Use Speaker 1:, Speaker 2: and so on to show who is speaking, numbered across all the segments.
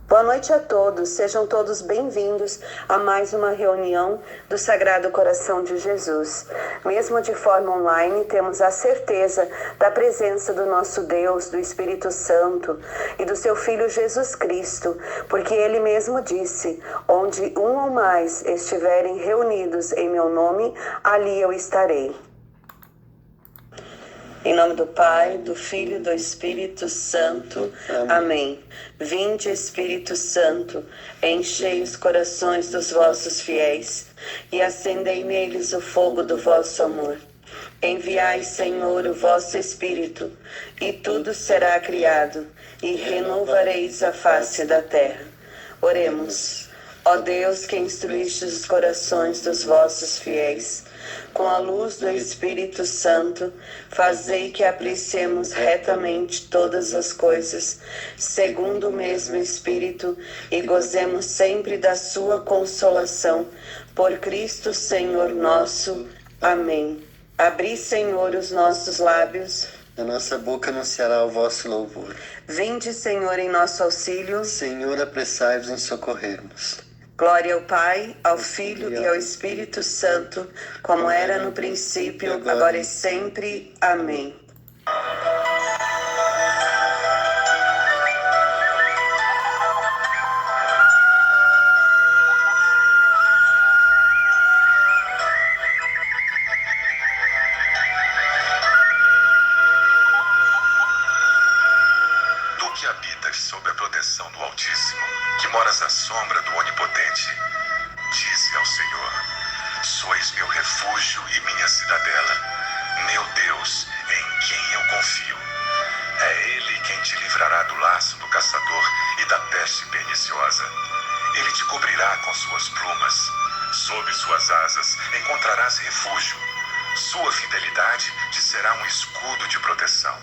Speaker 1: Boa noite a todos, sejam todos bem-vindos a mais uma reunião do Sagrado Coração de Jesus. Mesmo de forma online, temos a certeza da presença do nosso Deus, do Espírito Santo e do seu Filho Jesus Cristo, porque Ele mesmo disse: onde um ou mais estiverem reunidos em meu nome, ali eu estarei. Em nome do Pai, do Filho e do Espírito Santo. Amém. Vinde, Espírito Santo, enchei os corações dos vossos fiéis e acendei neles o fogo do vosso amor. Enviai, Senhor, o vosso Espírito, e tudo será criado, e renovareis a face da terra. Oremos. Ó Deus, que instruíste os corações dos vossos fiéis, com a luz do Espírito Santo, fazei que apreciemos retamente todas as coisas, segundo o mesmo Espírito, e gozemos sempre da sua consolação. Por Cristo Senhor nosso. Amém. Abri, Senhor, os nossos lábios.
Speaker 2: A nossa boca anunciará o vosso louvor.
Speaker 1: Vinde, Senhor, em nosso auxílio.
Speaker 2: Senhor, apressai-vos em socorrer-nos.
Speaker 1: Glória ao Pai, ao Filho e ao Espírito Santo, como era no princípio, agora e sempre. Amém.
Speaker 3: Tu que habitas sob a proteção do Altíssimo, que moras à sombra do Onipotente, dize ao Senhor: sois meu refúgio e minha cidadela, meu Deus, em quem eu confio. É Ele quem te livrará do laço do caçador e da peste perniciosa. Ele te cobrirá com suas plumas, sob suas asas encontrarás refúgio. Sua fidelidade te será um escudo de proteção.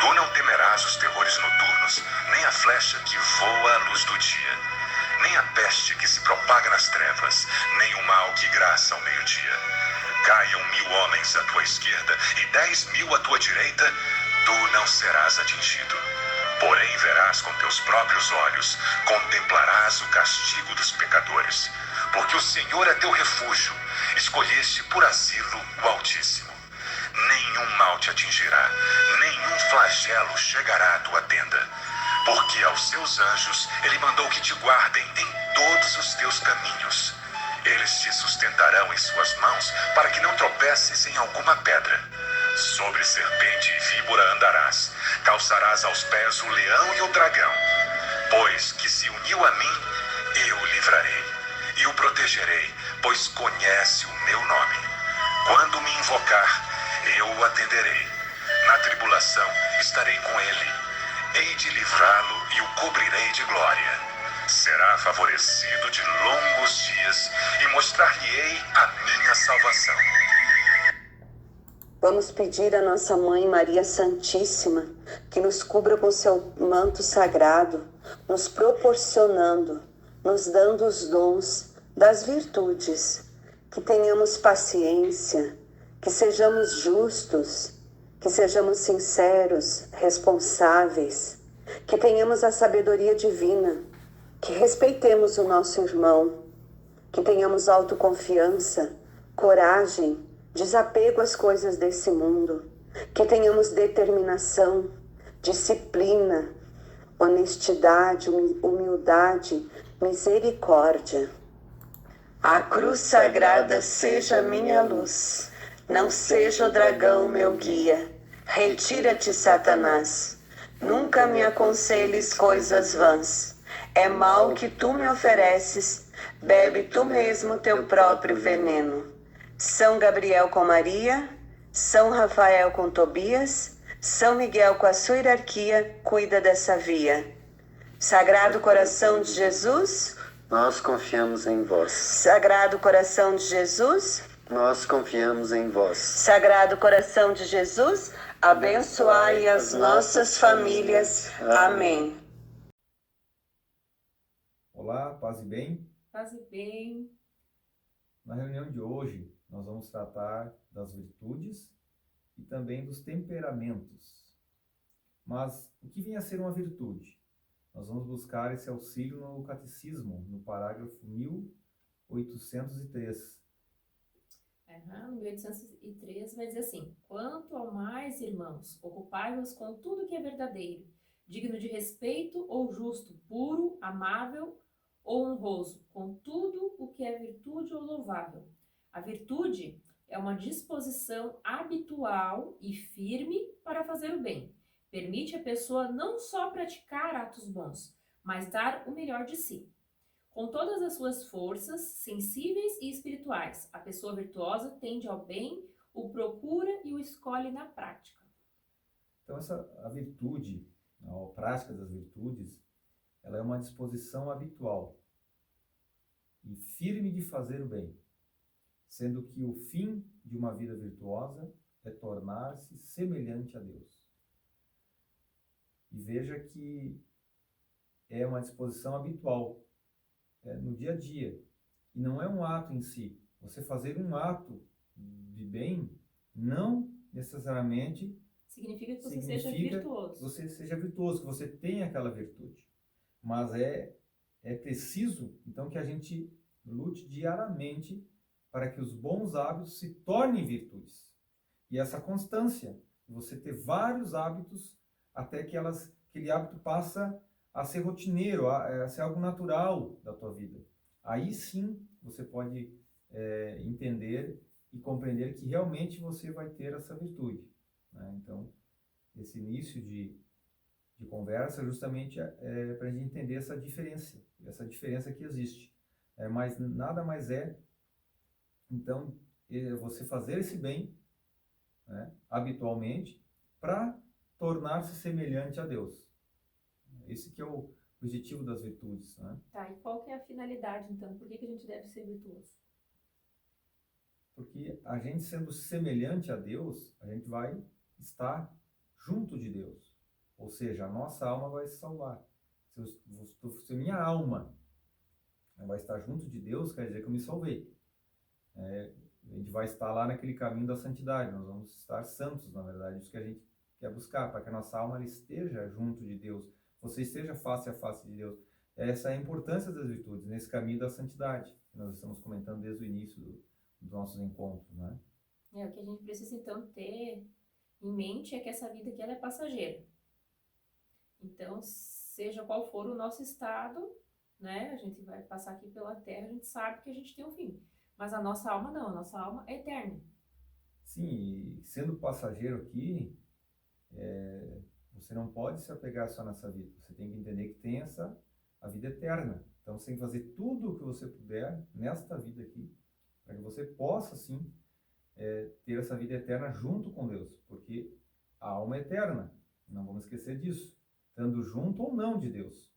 Speaker 3: Tu não temerás os terrores noturnos, nem a flecha que voa à luz do dia, nem a peste que se propaga nas trevas, nem o mal que graça ao meio-dia. Caiam 1000 homens à tua esquerda e 10.000 à tua direita, tu não serás atingido. Porém verás com teus próprios olhos, contemplarás o castigo dos pecadores. Porque o Senhor é teu refúgio, escolheste por asilo o Altíssimo. Nenhum mal te atingirá, nenhum flagelo chegará à tua tenda. Porque aos seus anjos ele mandou que te guardem em todos os teus caminhos. Eles te sustentarão em suas mãos, para que não tropeces em alguma pedra. Sobre serpente e víbora andarás, calçarás aos pés o leão e o dragão. Pois que se uniu a mim, eu o livrarei, e o protegerei, pois conhece o meu nome. Quando me invocar, eu o atenderei. Na tribulação estarei com ele. Hei de livrá-lo e o cobrirei de glória. Será favorecido de longos dias e mostrar-lhe-ei a minha salvação.
Speaker 1: Vamos pedir à nossa Mãe Maria Santíssima que nos cubra com seu manto sagrado, nos proporcionando, nos dando os dons das virtudes, que tenhamos paciência, que sejamos justos, que sejamos sinceros, responsáveis, que tenhamos a sabedoria divina, que respeitemos o nosso irmão, que tenhamos autoconfiança, coragem, desapego às coisas desse mundo, que tenhamos determinação, disciplina, honestidade, humildade, misericórdia. A cruz sagrada seja minha luz, não seja o dragão meu guia. Retira-te, Satanás, nunca me aconselhes coisas vãs. É mal que tu me ofereces, bebe tu mesmo teu próprio veneno. São Gabriel com Maria, São Rafael com Tobias, São Miguel com a sua hierarquia, cuida dessa via. Sagrado Coração de Jesus,
Speaker 2: Nós confiamos em vós.
Speaker 1: Sagrado Coração de Jesus,
Speaker 2: Nós confiamos em vós.
Speaker 1: Sagrado Coração de Jesus, abençoai as nossas famílias. Amém.
Speaker 4: Olá, paz e bem?
Speaker 5: Paz e bem.
Speaker 4: Na reunião de hoje, nós vamos tratar das virtudes e também dos temperamentos. Mas o que vem a ser uma virtude? Nós vamos buscar esse auxílio no Catecismo, no parágrafo 1803.
Speaker 5: No 1803 vai dizer assim: quanto ao mais, irmãos, ocupai-vos com tudo que é verdadeiro, digno de respeito ou justo, puro, amável ou honroso, com tudo o que é virtude ou louvável. A virtude é uma disposição habitual e firme para fazer o bem. Permite a pessoa não só praticar atos bons, mas dar o melhor de si. Com todas as suas forças, sensíveis e espirituais, a pessoa virtuosa tende ao bem, o procura e o escolhe na prática.
Speaker 4: Então, a virtude, a prática das virtudes, ela é uma disposição habitual e firme de fazer o bem, sendo que o fim de uma vida virtuosa é tornar-se semelhante a Deus. E veja que é uma disposição habitual, no dia a dia, e não é um ato em si. Você fazer um ato de bem não necessariamente
Speaker 5: significa que você seja virtuoso.
Speaker 4: Que você seja virtuoso, que você tenha aquela virtude. Mas é preciso, então, que a gente lute diariamente para que os bons hábitos se tornem virtudes. E essa constância, você ter vários hábitos até que aquele hábito passa a ser rotineiro, a ser algo natural da tua vida. Aí sim você pode entender e compreender que realmente você vai ter essa virtude, né? Então, esse início de conversa justamente para a gente entender essa diferença que existe. Mas nada mais então, você fazer esse bem, né, habitualmente, para tornar-se semelhante a Deus. Esse que é o objetivo das virtudes, né?
Speaker 5: Tá, e qual que é a finalidade, então? Por que a gente deve ser virtuoso?
Speaker 4: Porque a gente sendo semelhante a Deus, a gente vai estar junto de Deus. Ou seja, a nossa alma vai se salvar. Se a minha alma vai estar junto de Deus, quer dizer que eu me salvei. A gente vai estar lá naquele caminho da santidade, nós vamos estar santos, na verdade, isso que a gente quer buscar, para que a nossa alma ela esteja junto de Deus, você esteja face a face de Deus. Essa é a importância das virtudes, nesse caminho da santidade, que nós estamos comentando desde o início dos nossos encontros, né?
Speaker 5: O que a gente precisa, então, ter em mente é que essa vida aqui ela é passageira. Então, seja qual for o nosso estado, né? A gente vai passar aqui pela Terra, a gente sabe que a gente tem um fim. Mas a nossa alma não, a nossa alma é eterna.
Speaker 4: Sim, e sendo passageiro aqui, você não pode se apegar só nessa vida. Você tem que entender que tem a vida eterna. Então você tem que fazer tudo o que você puder nesta vida aqui, para que você possa, sim, ter essa vida eterna junto com Deus. Porque a alma é eterna, não vamos esquecer disso. Estando junto ou não de Deus.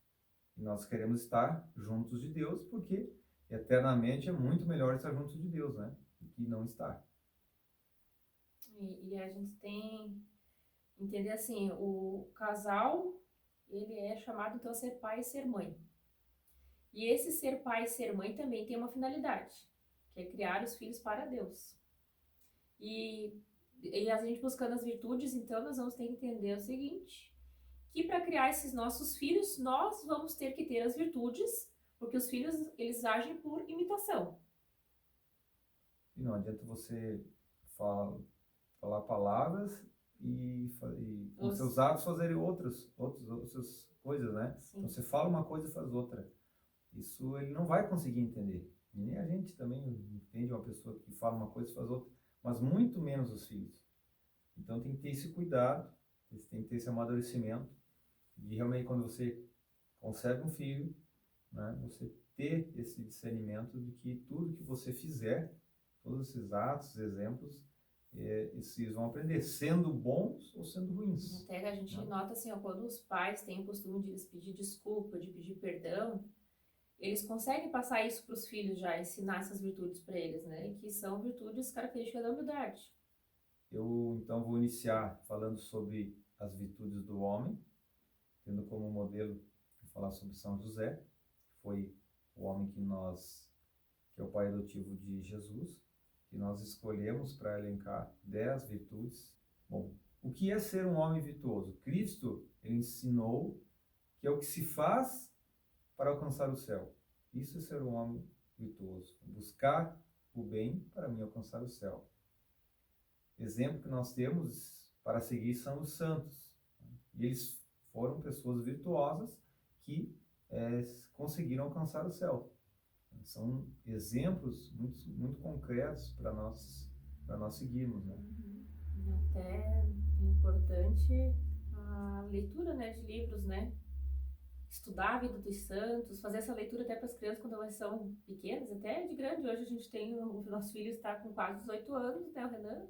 Speaker 4: E nós queremos estar juntos de Deus, porque eternamente é muito melhor estar junto de Deus, né? Do que não estar.
Speaker 5: E a gente tem entender assim, o casal, ele é chamado então a ser pai e ser mãe. E esse ser pai e ser mãe também tem uma finalidade, que é criar os filhos para Deus. E a gente buscando as virtudes, então nós vamos ter que entender o seguinte, que para criar esses nossos filhos, nós vamos ter que ter as virtudes, porque os filhos, eles agem por imitação.
Speaker 4: E não adianta você falar palavras e com seus atos fazerem outras coisas, né? Então você fala uma coisa e faz outra. Isso ele não vai conseguir entender. E nem a gente também entende uma pessoa que fala uma coisa e faz outra, mas muito menos os filhos. Então tem que ter esse cuidado, tem que ter esse amadurecimento de realmente quando você concebe um filho, né, você ter esse discernimento de que tudo que você fizer, todos esses atos, exemplos, esses vão aprender, sendo bons ou sendo ruins.
Speaker 5: Até que a gente nota assim, quando os pais têm o costume de pedir desculpa, de pedir perdão, eles conseguem passar isso para os filhos já, ensinar essas virtudes para eles, né? Que são virtudes características da humildade.
Speaker 4: Eu, então, vou iniciar falando sobre as virtudes do homem, tendo como modelo, vou falar sobre São José, que foi o homem que é o pai adotivo de Jesus, que nós escolhemos para elencar 10 virtudes. Bom, o que é ser um homem virtuoso? Cristo, ele ensinou que é o que se faz para alcançar o céu. Isso é ser um homem virtuoso, buscar o bem para me alcançar o céu. Exemplo que nós temos para seguir são os santos. E eles foram pessoas virtuosas que conseguiram alcançar o céu. São exemplos muito concretos para nós seguirmos, né?
Speaker 5: Até é importante a leitura, né, de livros, né? Estudar a vida dos santos, fazer essa leitura até para as crianças quando elas são pequenas, até de grande. Hoje a gente tem, o nosso filho está com quase 18 anos, né, o Renan?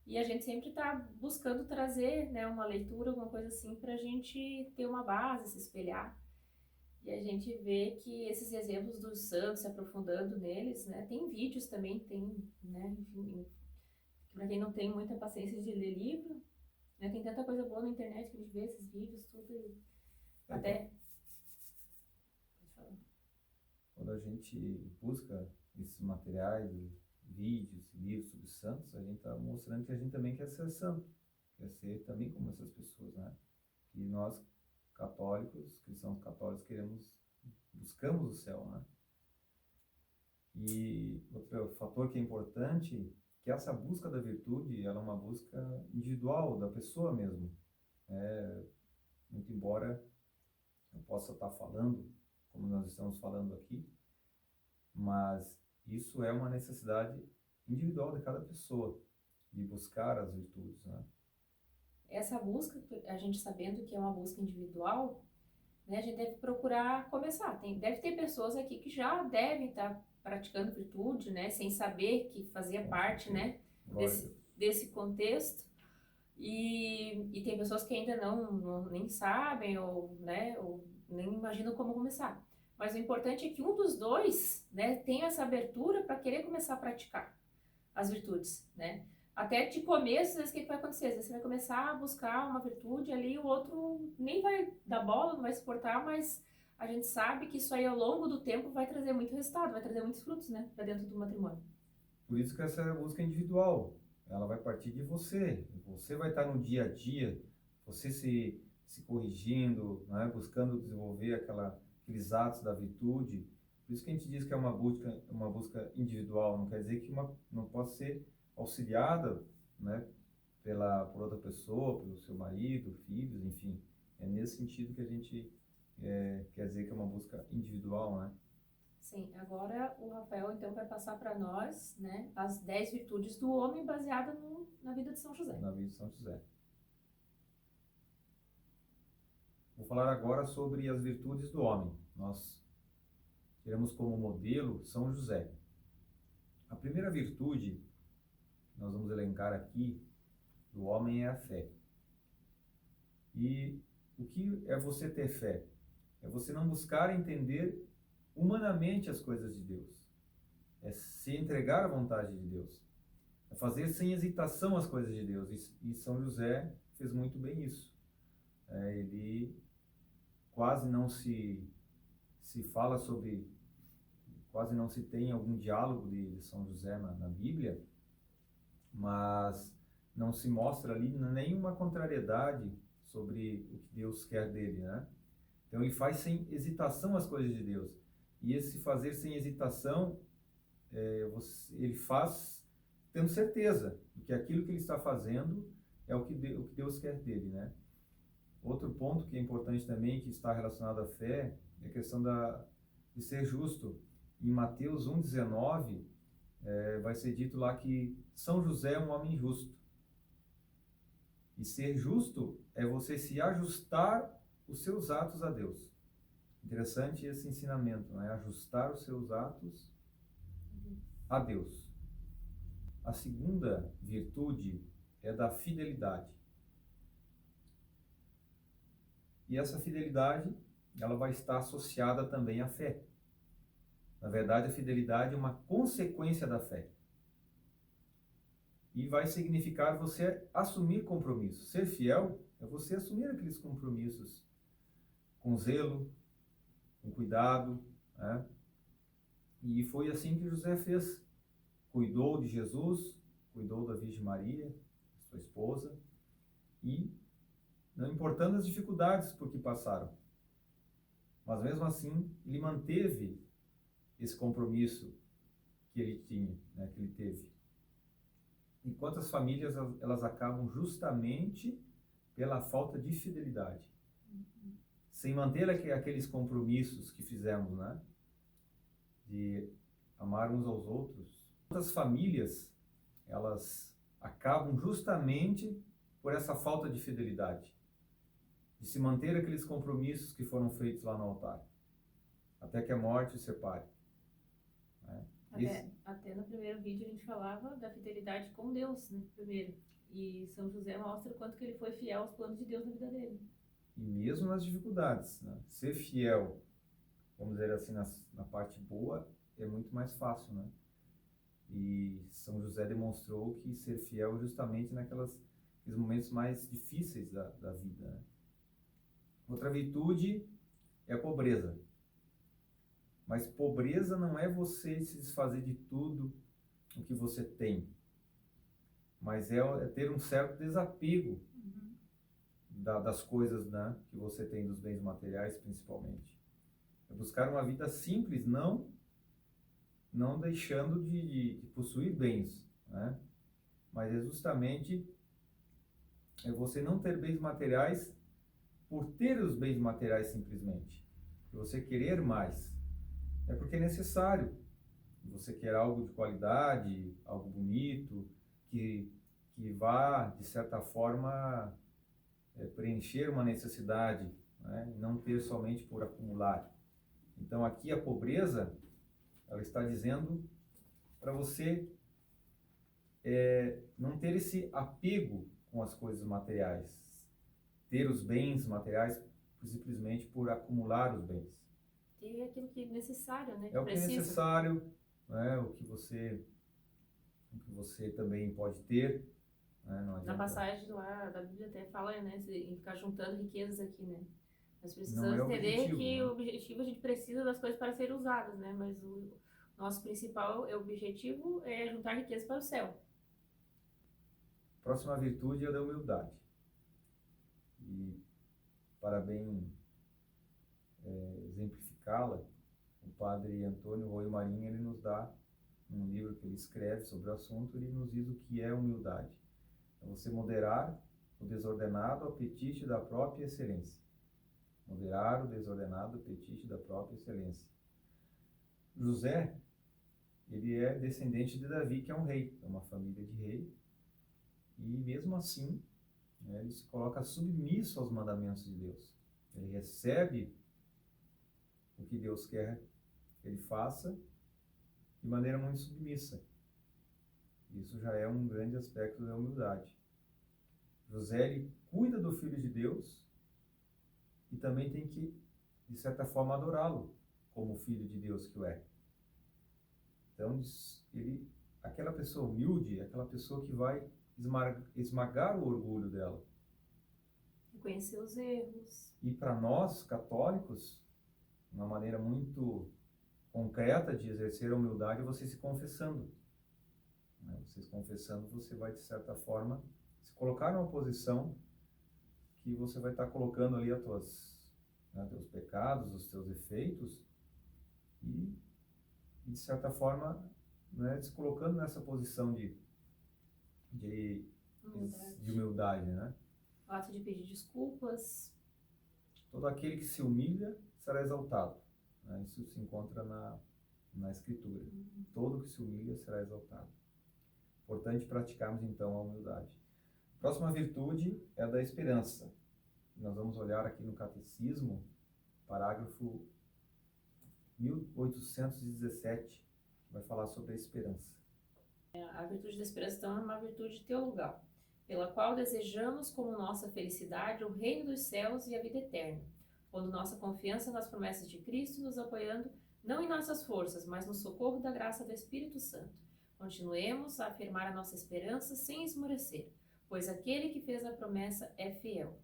Speaker 5: E a gente sempre está buscando trazer, né, uma leitura, alguma coisa assim, para a gente ter uma base, se espelhar. E a gente vê que esses exemplos dos santos, se aprofundando neles, né, tem vídeos também, tem, né, enfim, para quem não tem muita paciência de ler livro, né, tem tanta coisa boa na internet que a gente vê esses vídeos, tudo, até... Pode falar.
Speaker 4: Quando a gente busca esses materiais, vídeos, livros sobre santos, a gente está mostrando que a gente também quer ser santo, quer ser também como essas pessoas, né? E nós, católicos, cristãos católicos, buscamos o céu, né? E outro fator que é importante, que essa busca da virtude, ela é uma busca individual da pessoa mesmo. Muito embora eu possa estar falando, como nós estamos falando aqui, mas isso é uma necessidade individual de cada pessoa, de buscar as virtudes, né?
Speaker 5: Essa busca, a gente sabendo que é uma busca individual, né, a gente deve procurar começar. Deve ter pessoas aqui que já devem estar praticando virtude, né, sem saber que fazia parte, né, desse contexto. E tem pessoas que ainda nem sabem ou, né, ou nem imaginam como começar. Mas o importante é que um dos dois, né, tenha essa abertura para querer começar a praticar as virtudes, né? Até de começo, às vezes, o que vai acontecer? Às vezes você vai começar a buscar uma virtude ali, o outro nem vai dar bola, não vai se portar, mas a gente sabe que isso aí ao longo do tempo vai trazer muito resultado, vai trazer muitos frutos, né, para dentro do matrimônio.
Speaker 4: Por isso que essa busca é individual, ela vai partir de você. Você vai estar no dia a dia, você se corrigindo, né, buscando desenvolver aqueles atos da virtude. Por isso que a gente diz que é uma busca individual, não quer dizer que não pode ser auxiliada, né, por outra pessoa, pelo seu marido, filhos, enfim. É nesse sentido que a gente quer dizer que é uma busca individual, né?
Speaker 5: Sim, agora o Rafael então vai passar para nós, né, as 10 virtudes do homem baseada na vida de São José.
Speaker 4: Na vida de São José. Vou falar agora sobre as virtudes do homem. Nós teremos como modelo São José. A primeira virtude, nós vamos elencar aqui, do homem é a fé. E o que é você ter fé? É você não buscar entender humanamente as coisas de Deus. É se entregar à vontade de Deus. É fazer sem hesitação as coisas de Deus. E São José fez muito bem isso. Ele quase não se fala sobre, quase não se tem algum diálogo de São José na Bíblia, mas não se mostra ali nenhuma contrariedade sobre o que Deus quer dele, né? Então ele faz sem hesitação as coisas de Deus. E esse fazer sem hesitação, ele faz tendo certeza de que aquilo que ele está fazendo é o que Deus quer dele, né? Outro ponto que é importante também, que está relacionado à fé, é a questão de ser justo. Em Mateus 1,19, vai ser dito lá que São José é um homem justo. E ser justo é você se ajustar os seus atos a Deus. Interessante esse ensinamento, né? Ajustar os seus atos a Deus. A segunda virtude é da fidelidade. E essa fidelidade, ela vai estar associada também à fé. Na verdade, a fidelidade é uma consequência da fé. E vai significar você assumir compromissos. Ser fiel é você assumir aqueles compromissos com zelo, com cuidado, né? E foi assim que José fez. Cuidou de Jesus, cuidou da Virgem Maria, sua esposa, e não importando as dificuldades por que passaram, Mas mesmo assim, ele manteve esse compromisso que ele tinha, né, que ele teve. E quantas famílias elas acabam justamente pela falta de fidelidade, sem manter aqueles compromissos que fizemos, né, de amar uns aos outros. Quantas famílias elas acabam justamente por essa falta de fidelidade, de se manter aqueles compromissos que foram feitos lá no altar, até que a morte os separe. Né?
Speaker 5: Até no primeiro vídeo a gente falava da fidelidade com Deus, né? Primeiro. E São José mostra o quanto que ele foi fiel aos planos de Deus na vida dele.
Speaker 4: E mesmo nas dificuldades, né? Ser fiel, vamos dizer assim, na parte boa é muito mais fácil, né? E São José demonstrou que ser fiel justamente naqueles momentos mais difíceis da vida, né? Outra virtude é a pobreza. Mas pobreza não é você se desfazer de tudo o que você tem, mas é ter um certo desapego das coisas, né, que você tem, dos bens materiais principalmente. É buscar uma vida simples, não deixando de possuir bens, né? Mas é justamente você não ter bens materiais por ter os bens materiais simplesmente, e você querer mais. É porque é necessário. Você quer algo de qualidade, algo bonito, que vá, de certa forma, preencher uma necessidade, né? E não ter somente por acumular. Então, aqui a pobreza, ela está dizendo para você não ter esse apego com as coisas materiais, ter os bens materiais simplesmente por acumular os bens.
Speaker 5: Ter aquilo que é necessário, né?
Speaker 4: É o que é necessário, né? O que você também pode ter. Né? Não adianta.
Speaker 5: Na passagem lá da Bíblia até fala, né, em ficar juntando riquezas aqui, né? Nós
Speaker 4: Não
Speaker 5: precisamos
Speaker 4: é o
Speaker 5: entender
Speaker 4: objetivo,
Speaker 5: que
Speaker 4: né?
Speaker 5: o objetivo a gente precisa das coisas para serem usadas, né? Mas o nosso principal objetivo é juntar riqueza para o céu.
Speaker 4: Próxima virtude é a da humildade. E para bem exemplificá-la, o padre Antônio Roio Marinho, ele nos dá um livro que ele escreve sobre o assunto, ele nos diz o que é humildade. É você moderar o desordenado apetite da própria excelência. Moderar o desordenado apetite da própria excelência. José, ele é descendente de Davi, que é um rei, é uma família de rei, e mesmo assim, né, ele se coloca submisso aos mandamentos de Deus. Ele recebe o que Deus quer que ele faça de maneira muito submissa. Isso já é um grande aspecto da humildade. José, ele cuida do Filho de Deus e também tem que, de certa forma, adorá-lo como Filho de Deus que o é. Então, aquela pessoa humilde, aquela pessoa que vai esmagar o orgulho dela.
Speaker 5: Reconhecer os erros.
Speaker 4: E para nós, católicos, uma maneira muito concreta de exercer a humildade é você se confessando. Né? Você se confessando, você vai, de certa forma, se colocar numa posição que você vai estar colocando ali teus pecados, os teus defeitos, e de certa forma, né, se colocando nessa posição de humildade, né?
Speaker 5: O ato de pedir desculpas.
Speaker 4: Todo aquele que se humilha será exaltado. Né? Isso se encontra na Escritura. Todo que se humilha será exaltado. Importante praticarmos, então, a humildade. A próxima virtude é a da esperança. Nós vamos olhar aqui no Catecismo, parágrafo 1817, que vai falar sobre a esperança.
Speaker 5: A virtude da esperança, então, é uma virtude teologal, pela qual desejamos como nossa felicidade o reino dos céus e a vida eterna, pondo nossa confiança nas promessas de Cristo, nos apoiando não em nossas forças, mas no socorro da graça do Espírito Santo. Continuemos a afirmar a nossa esperança sem esmorecer, pois aquele que fez a promessa é fiel.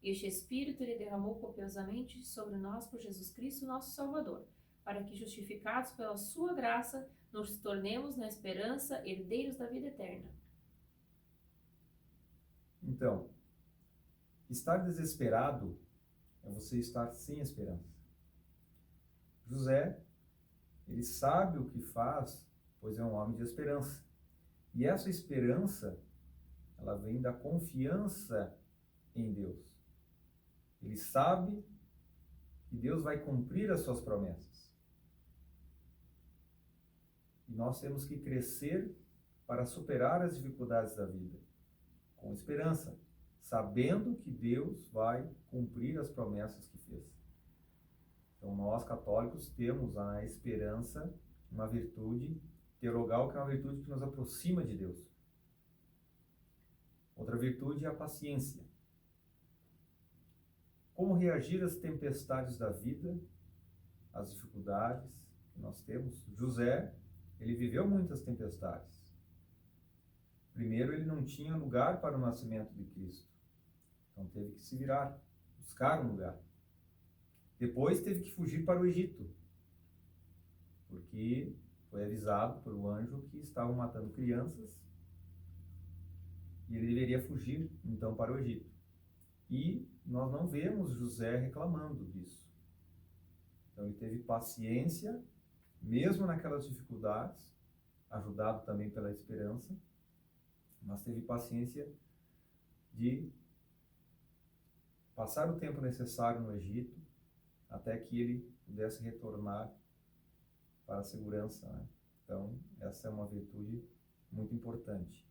Speaker 5: Este Espírito ele derramou copiosamente sobre nós por Jesus Cristo, nosso Salvador, para que, justificados pela sua graça, nos tornemos na esperança herdeiros da vida eterna.
Speaker 4: Então, estar desesperado é você estar sem esperança. José, ele sabe o que faz, pois é um homem de esperança. E essa esperança, ela vem da confiança em Deus. Ele sabe que Deus vai cumprir as suas promessas. E nós temos que crescer para superar as dificuldades da vida, com esperança, sabendo que Deus vai cumprir as promessas que fez. Então, nós católicos temos a esperança, uma virtude teologal, que é uma virtude que nos aproxima de Deus. Outra virtude é a paciência. Como reagir às tempestades da vida, às dificuldades que nós temos? José, ele viveu muitas tempestades. Primeiro, ele não tinha lugar para o nascimento de Cristo. Então, teve que se virar, buscar um lugar. Depois, teve que fugir para o Egito, porque foi avisado por um anjo que estavam matando crianças e ele deveria fugir, então, para o Egito. E nós não vemos José reclamando disso. Então, ele teve paciência, mesmo naquelas dificuldades, ajudado também pela esperança, mas teve paciência de passar o tempo necessário no Egito até que ele pudesse retornar para a segurança, né? Então, essa é uma virtude muito importante.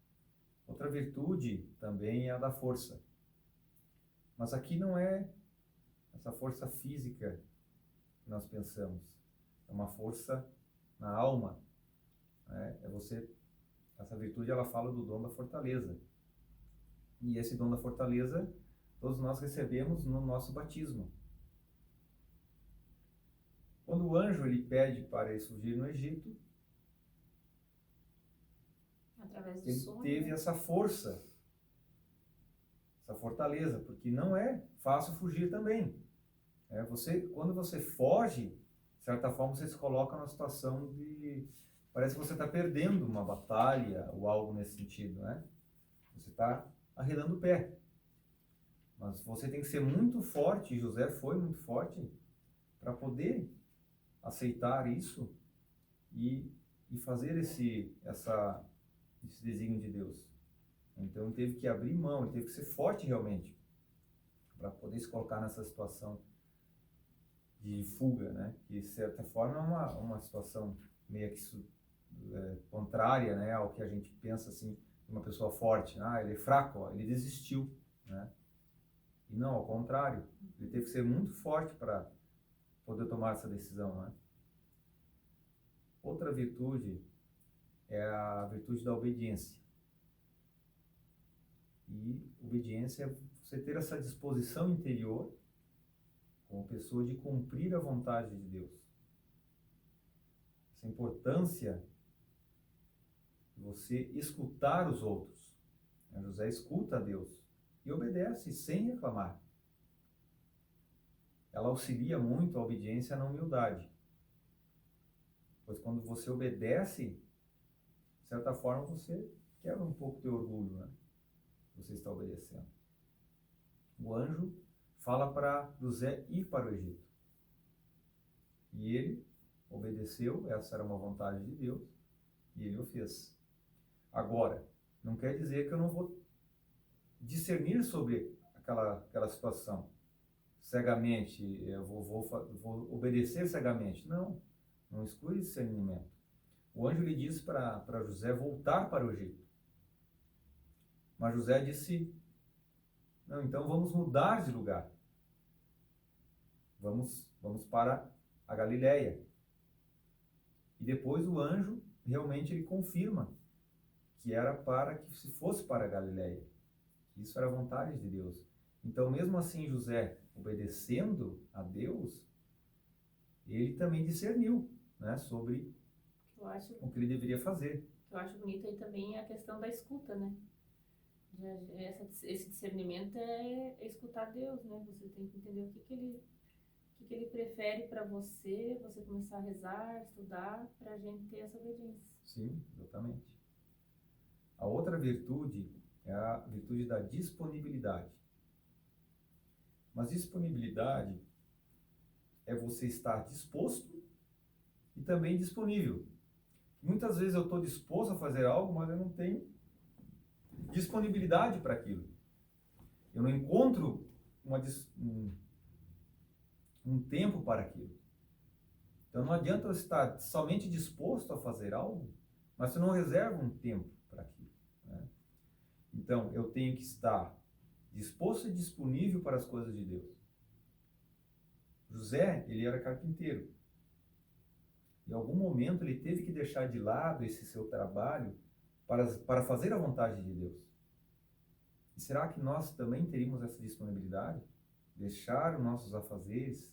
Speaker 4: Outra virtude também é a da força. Mas aqui não é essa força física que nós pensamos. É uma força na alma, né? Essa virtude, ela fala do dom da fortaleza. E esse dom da fortaleza, todos nós recebemos no nosso batismo. Quando o anjo ele pede para ele fugir no Egito,
Speaker 5: Através do
Speaker 4: ele
Speaker 5: sonho,
Speaker 4: teve essa força, essa fortaleza, porque não é fácil fugir também. Quando você foge, de certa forma você se coloca numa situação de... Parece que você está perdendo uma batalha ou algo nesse sentido, né? Você está arredando o pé. Mas você tem que ser muito forte, e José foi muito forte, para poder aceitar isso e fazer esse desígnio de Deus. Então ele teve que abrir mão, ele teve que ser forte realmente para poder se colocar nessa situação de fuga, né? Que de certa forma é uma situação meio que contrária, né, ao que a gente pensa assim, uma pessoa forte, ele é fraco, ele desistiu, né? E não, ao contrário, ele teve que ser muito forte para poder tomar essa decisão, né? Outra virtude é a virtude da obediência. E obediência é você ter essa disposição interior como pessoa de cumprir a vontade de Deus. Essa importância de você escutar os outros. José escuta a Deus e obedece sem reclamar. Ela auxilia muito a obediência na humildade. Pois quando você obedece, de certa forma você quebra um pouco teu orgulho, né? Você está obedecendo. O anjo fala para José ir para o Egito. E ele obedeceu, essa era uma vontade de Deus, e ele o fez. Agora, não quer dizer que eu não vou discernir sobre aquela situação cegamente, eu vou obedecer cegamente. Não exclui discernimento. O anjo lhe disse para José voltar para o Egito. Mas José disse, não, então vamos mudar de lugar. Vamos para a Galileia. E depois o anjo realmente ele confirma que era para que se fosse para a Galileia. Isso era a vontade de Deus. Então, mesmo assim, José, obedecendo a Deus, ele também discerniu, né, sobre o que ele deveria fazer.
Speaker 5: Eu acho bonito aí também a questão da escuta, né? Esse discernimento é escutar Deus, né? Você tem que entender o que ele prefere para você começar a rezar, estudar, para a gente ter essa obediência.
Speaker 4: Sim, exatamente. A outra virtude é a virtude da disponibilidade. Mas disponibilidade é você estar disposto e também disponível. Muitas vezes eu estou disposto a fazer algo, mas eu não tenho disponibilidade para aquilo. Eu não encontro um tempo para aquilo. Então não adianta eu estar somente disposto a fazer algo, mas eu não reservo um tempo para aquilo, né? Então eu tenho que estar disposto e disponível para as coisas de Deus. José, ele era carpinteiro. Em algum momento ele teve que deixar de lado esse seu trabalho para fazer a vontade de Deus. E será que nós também teríamos essa disponibilidade? Deixar os nossos afazeres,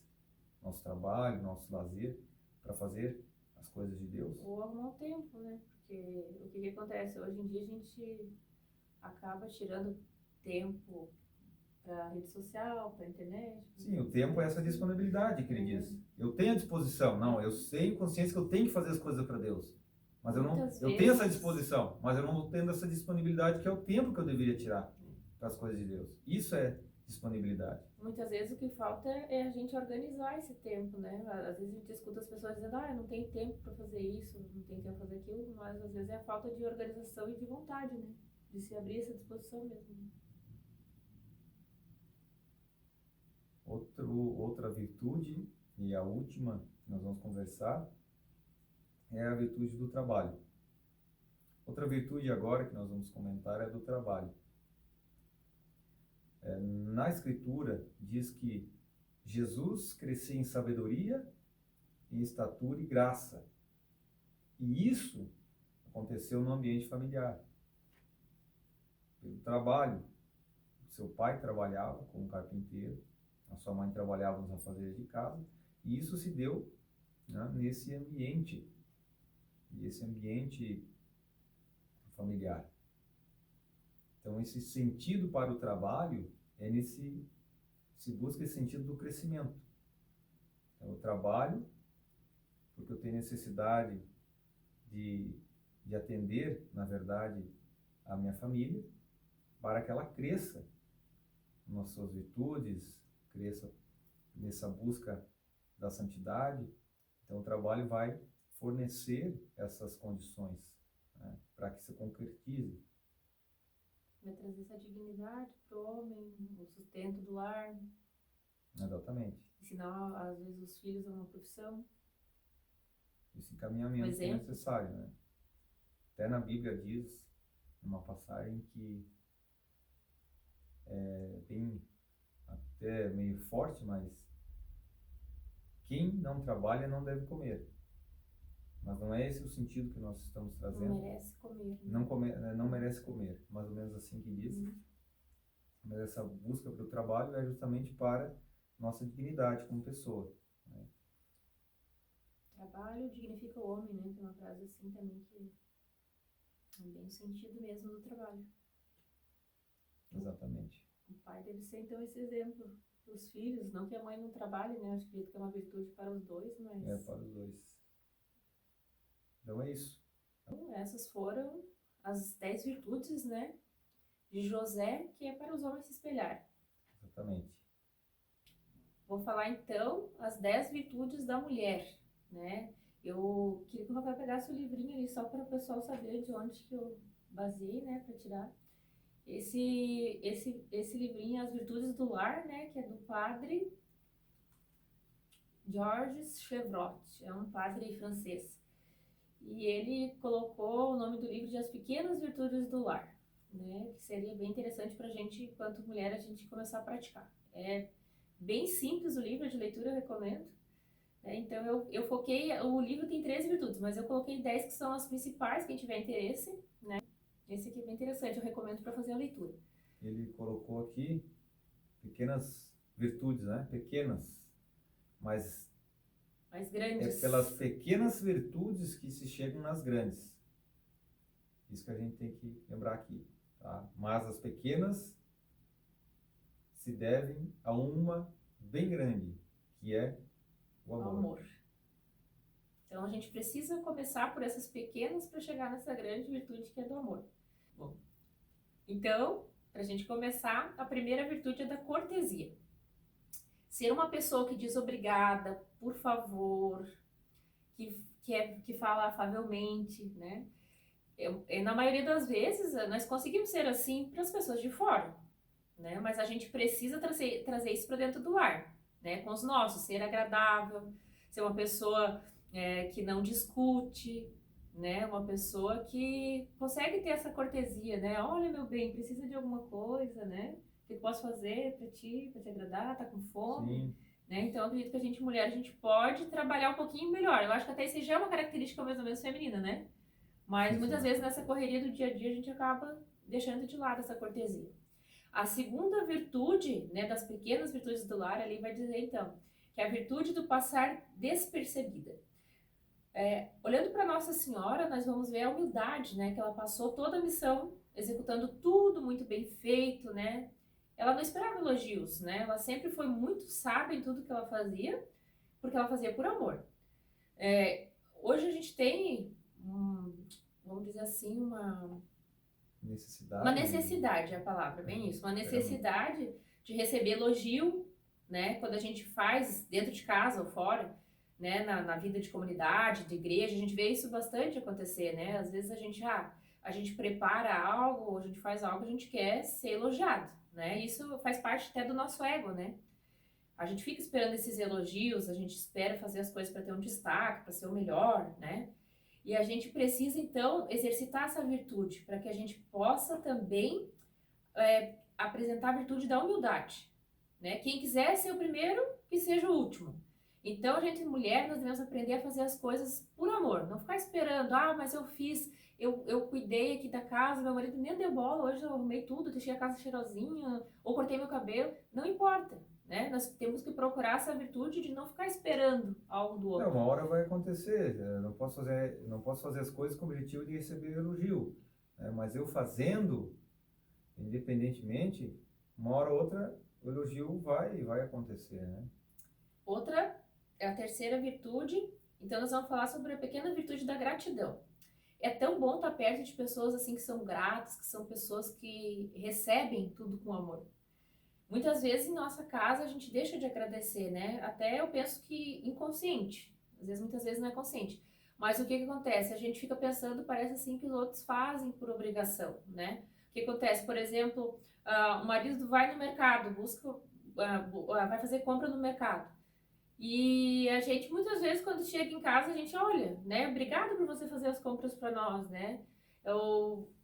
Speaker 4: nosso trabalho, nosso lazer, para fazer as coisas de Deus?
Speaker 5: Ou arrumar o tempo, né? Porque o que acontece? Hoje em dia a gente acaba tirando tempo para rede social, para internet.
Speaker 4: Sim, o tempo é essa disponibilidade que ele diz. Eu tenho a disposição, não, eu sei em consciência que eu tenho que fazer as coisas para Deus. Mas eu tenho essa disposição, mas eu não estou tendo essa disponibilidade que é o tempo que eu deveria tirar para as coisas de Deus. Isso é disponibilidade.
Speaker 5: Muitas vezes o que falta é a gente organizar esse tempo, né? Às vezes a gente escuta as pessoas dizendo, eu não tenho tempo para fazer isso, não tenho tempo para fazer aquilo, mas às vezes é a falta de organização e de vontade, né? De se abrir essa disposição mesmo.
Speaker 4: Outra virtude, e a última que nós vamos conversar, é a virtude do trabalho. Outra virtude agora que nós vamos comentar é do trabalho. Na Escritura diz que Jesus crescia em sabedoria, em estatura e graça. E isso aconteceu no ambiente familiar. Pelo trabalho. Seu pai trabalhava como carpinteiro, a sua mãe trabalhava nos afazeres de casa, e isso se deu, né, nesse ambiente familiar. Então, esse sentido para o trabalho se busca esse sentido do crescimento. Então, eu trabalho porque eu tenho necessidade de atender, na verdade, a minha família, para que ela cresça nas suas virtudes, cresça nessa busca da santidade. Então, o trabalho vai fornecer essas condições, né, para que se concretize.
Speaker 5: Vai trazer essa dignidade para o homem, o sustento do lar.
Speaker 4: Exatamente.
Speaker 5: Ensinar, às vezes, os filhos a uma profissão.
Speaker 4: Esse encaminhamento é necessário, né? Até na Bíblia diz, numa passagem que é bem, até meio forte, mas quem não trabalha não deve comer. Mas não é esse o sentido que nós estamos trazendo.
Speaker 5: Não merece comer. Né?
Speaker 4: Não merece comer, mais ou menos assim que diz. Mas essa busca pelo trabalho é justamente para nossa dignidade como pessoa, né?
Speaker 5: Trabalho dignifica o homem, né? Tem uma frase assim também que é bem o sentido mesmo do trabalho.
Speaker 4: Exatamente.
Speaker 5: O pai deve ser, então, esse exemplo para os filhos. Não que a mãe não trabalhe, né? Acho que é uma virtude para os dois, mas...
Speaker 4: É, para os dois. Então é isso.
Speaker 5: Então, essas foram as 10 virtudes, né? De José, que é para os homens se espelhar.
Speaker 4: Exatamente.
Speaker 5: Vou falar, então, as 10 virtudes da mulher, né? Eu queria que o Rafael pegasse o livrinho ali, só para o pessoal saber de onde que eu baseei, né? Para tirar. Esse livrinho, As Virtudes do Lar, né? Que é do padre Georges Chevreul. É um padre francês. E ele colocou o nome do livro de As Pequenas Virtudes do Lar, né? Que seria bem interessante para a gente, enquanto mulher, a gente começar a praticar. É bem simples o livro, de leitura eu recomendo. Então eu foquei, o livro tem 13 virtudes, mas eu coloquei 10 que são as principais, quem tiver interesse, né? Esse aqui é bem interessante, eu recomendo para fazer a leitura.
Speaker 4: Ele colocou aqui pequenas virtudes, né? Pequenas, mas
Speaker 5: grandes.
Speaker 4: é pelas pequenas virtudes que se chegam nas grandes. Isso que a gente tem que lembrar aqui, tá? Mas as pequenas se devem a uma bem grande, que é o amor.
Speaker 5: Então a gente precisa começar por essas pequenas para chegar nessa grande virtude que é do amor. Bom, então, para a gente começar, a primeira virtude é da cortesia. Ser uma pessoa que diz obrigada, por favor, que fala afavelmente, né? Na maioria das vezes, nós conseguimos ser assim para as pessoas de fora, né? Mas a gente precisa trazer isso para dentro do lar, né? Com os nossos, ser agradável, ser uma pessoa que não discute, né? Uma pessoa que consegue ter essa cortesia, né? Olha, meu bem, precisa de alguma coisa, né? O que eu posso fazer para te agradar? Tá com fome?
Speaker 4: Sim.
Speaker 5: Né? Então, eu acredito que a gente, mulher, a gente pode trabalhar um pouquinho melhor. Eu acho que até isso já é uma característica mais ou menos feminina, né? Mas
Speaker 4: Sim,
Speaker 5: muitas
Speaker 4: sim.
Speaker 5: vezes nessa correria do dia a dia a gente acaba deixando de lado essa cortesia. A segunda virtude, né, das pequenas virtudes do lar, ali vai dizer então, que é a virtude do passar despercebida. Olhando para Nossa Senhora, nós vamos ver a humildade, né, que ela passou toda a missão, executando tudo muito bem feito, né? Ela não esperava elogios, né? Ela sempre foi muito sábia em tudo que ela fazia, porque ela fazia por amor. Hoje a gente tem, vamos dizer assim, uma necessidade é a palavra, bem isso. Uma necessidade de receber elogio, né? Quando a gente faz dentro de casa ou fora, né? Na vida de comunidade, de igreja, a gente vê isso bastante acontecer, né? Às vezes a gente prepara algo, ou a gente faz algo, a gente quer ser elogiado, né? Isso faz parte até do nosso ego, né? A gente fica esperando esses elogios, a gente espera fazer as coisas para ter um destaque, para ser o melhor, né? E a gente precisa, então, exercitar essa virtude, para que a gente possa também apresentar a virtude da humildade, né? Quem quiser ser o primeiro, que seja o último. Então, a gente, mulher, nós devemos aprender a fazer as coisas por amor, não ficar esperando, mas eu fiz, eu cuidei aqui da casa, meu marido nem deu bola, hoje eu arrumei tudo, deixei a casa cheirosinha, ou cortei meu cabelo, não importa, né? Nós temos que procurar essa virtude de não ficar esperando algo do outro.
Speaker 4: Uma hora vai acontecer. Eu não posso fazer as coisas com o objetivo de receber elogio, né? Mas eu fazendo, independentemente, uma hora ou outra, o elogio vai acontecer, né?
Speaker 5: Outra é a terceira virtude. Então nós vamos falar sobre a pequena virtude da gratidão. É tão bom estar perto de pessoas assim que são gratas, que são pessoas que recebem tudo com amor. Muitas vezes em nossa casa a gente deixa de agradecer, né? Até eu penso que inconsciente. Muitas vezes não é consciente. Mas o que acontece? A gente fica pensando, parece assim, que os outros fazem por obrigação, né? O que acontece? Por exemplo, o marido vai no mercado, vai fazer compra no mercado. E a gente, muitas vezes, quando chega em casa, a gente olha, né? Obrigada por você fazer as compras para nós, né?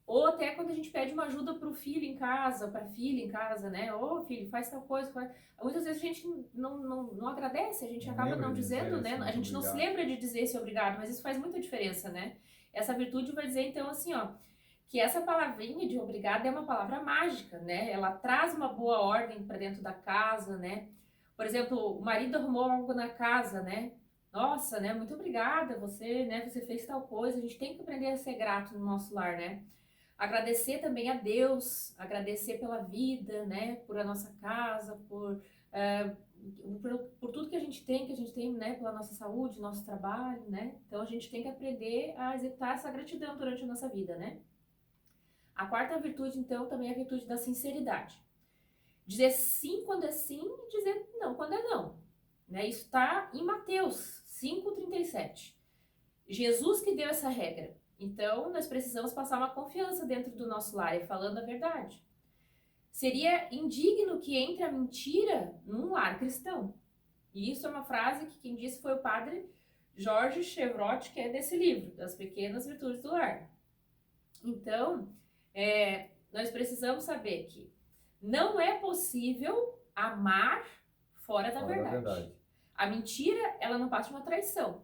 Speaker 5: Ou até quando a gente pede uma ajuda para o filho em casa, para a filha em casa, né? Ô, filho, faz tal coisa. Muitas vezes a gente não agradece, a gente acaba não dizendo, né? A gente não se lembra de dizer esse obrigado, mas isso faz muita diferença, né? Essa virtude vai dizer, então, assim, ó, que essa palavrinha de obrigado é uma palavra mágica, né? Ela traz uma boa ordem para dentro da casa, né? Por exemplo, o marido arrumou algo na casa, né? Nossa, né? Muito obrigada, você, né? Você fez tal coisa. A gente tem que aprender a ser grato no nosso lar, né? Agradecer também a Deus, agradecer pela vida, né? Por a nossa casa, por tudo que a gente tem, né? Pela nossa saúde, nosso trabalho, né? Então a gente tem que aprender a executar essa gratidão durante a nossa vida, né? A quarta virtude, então, também é a virtude da sinceridade. Dizer sim quando é sim e dizer não quando é não. Né? Isso está em Mateus 5,37. Jesus que deu essa regra. Então, nós precisamos passar uma confiança dentro do nosso lar e falando a verdade. Seria indigno que entre a mentira num lar cristão. E isso é uma frase que quem disse foi o padre Jorge Chevrolet, que é desse livro, Das Pequenas Virtudes do Lar. Então, nós precisamos saber que não é possível amar fora da verdade. A mentira, ela não passa de uma traição,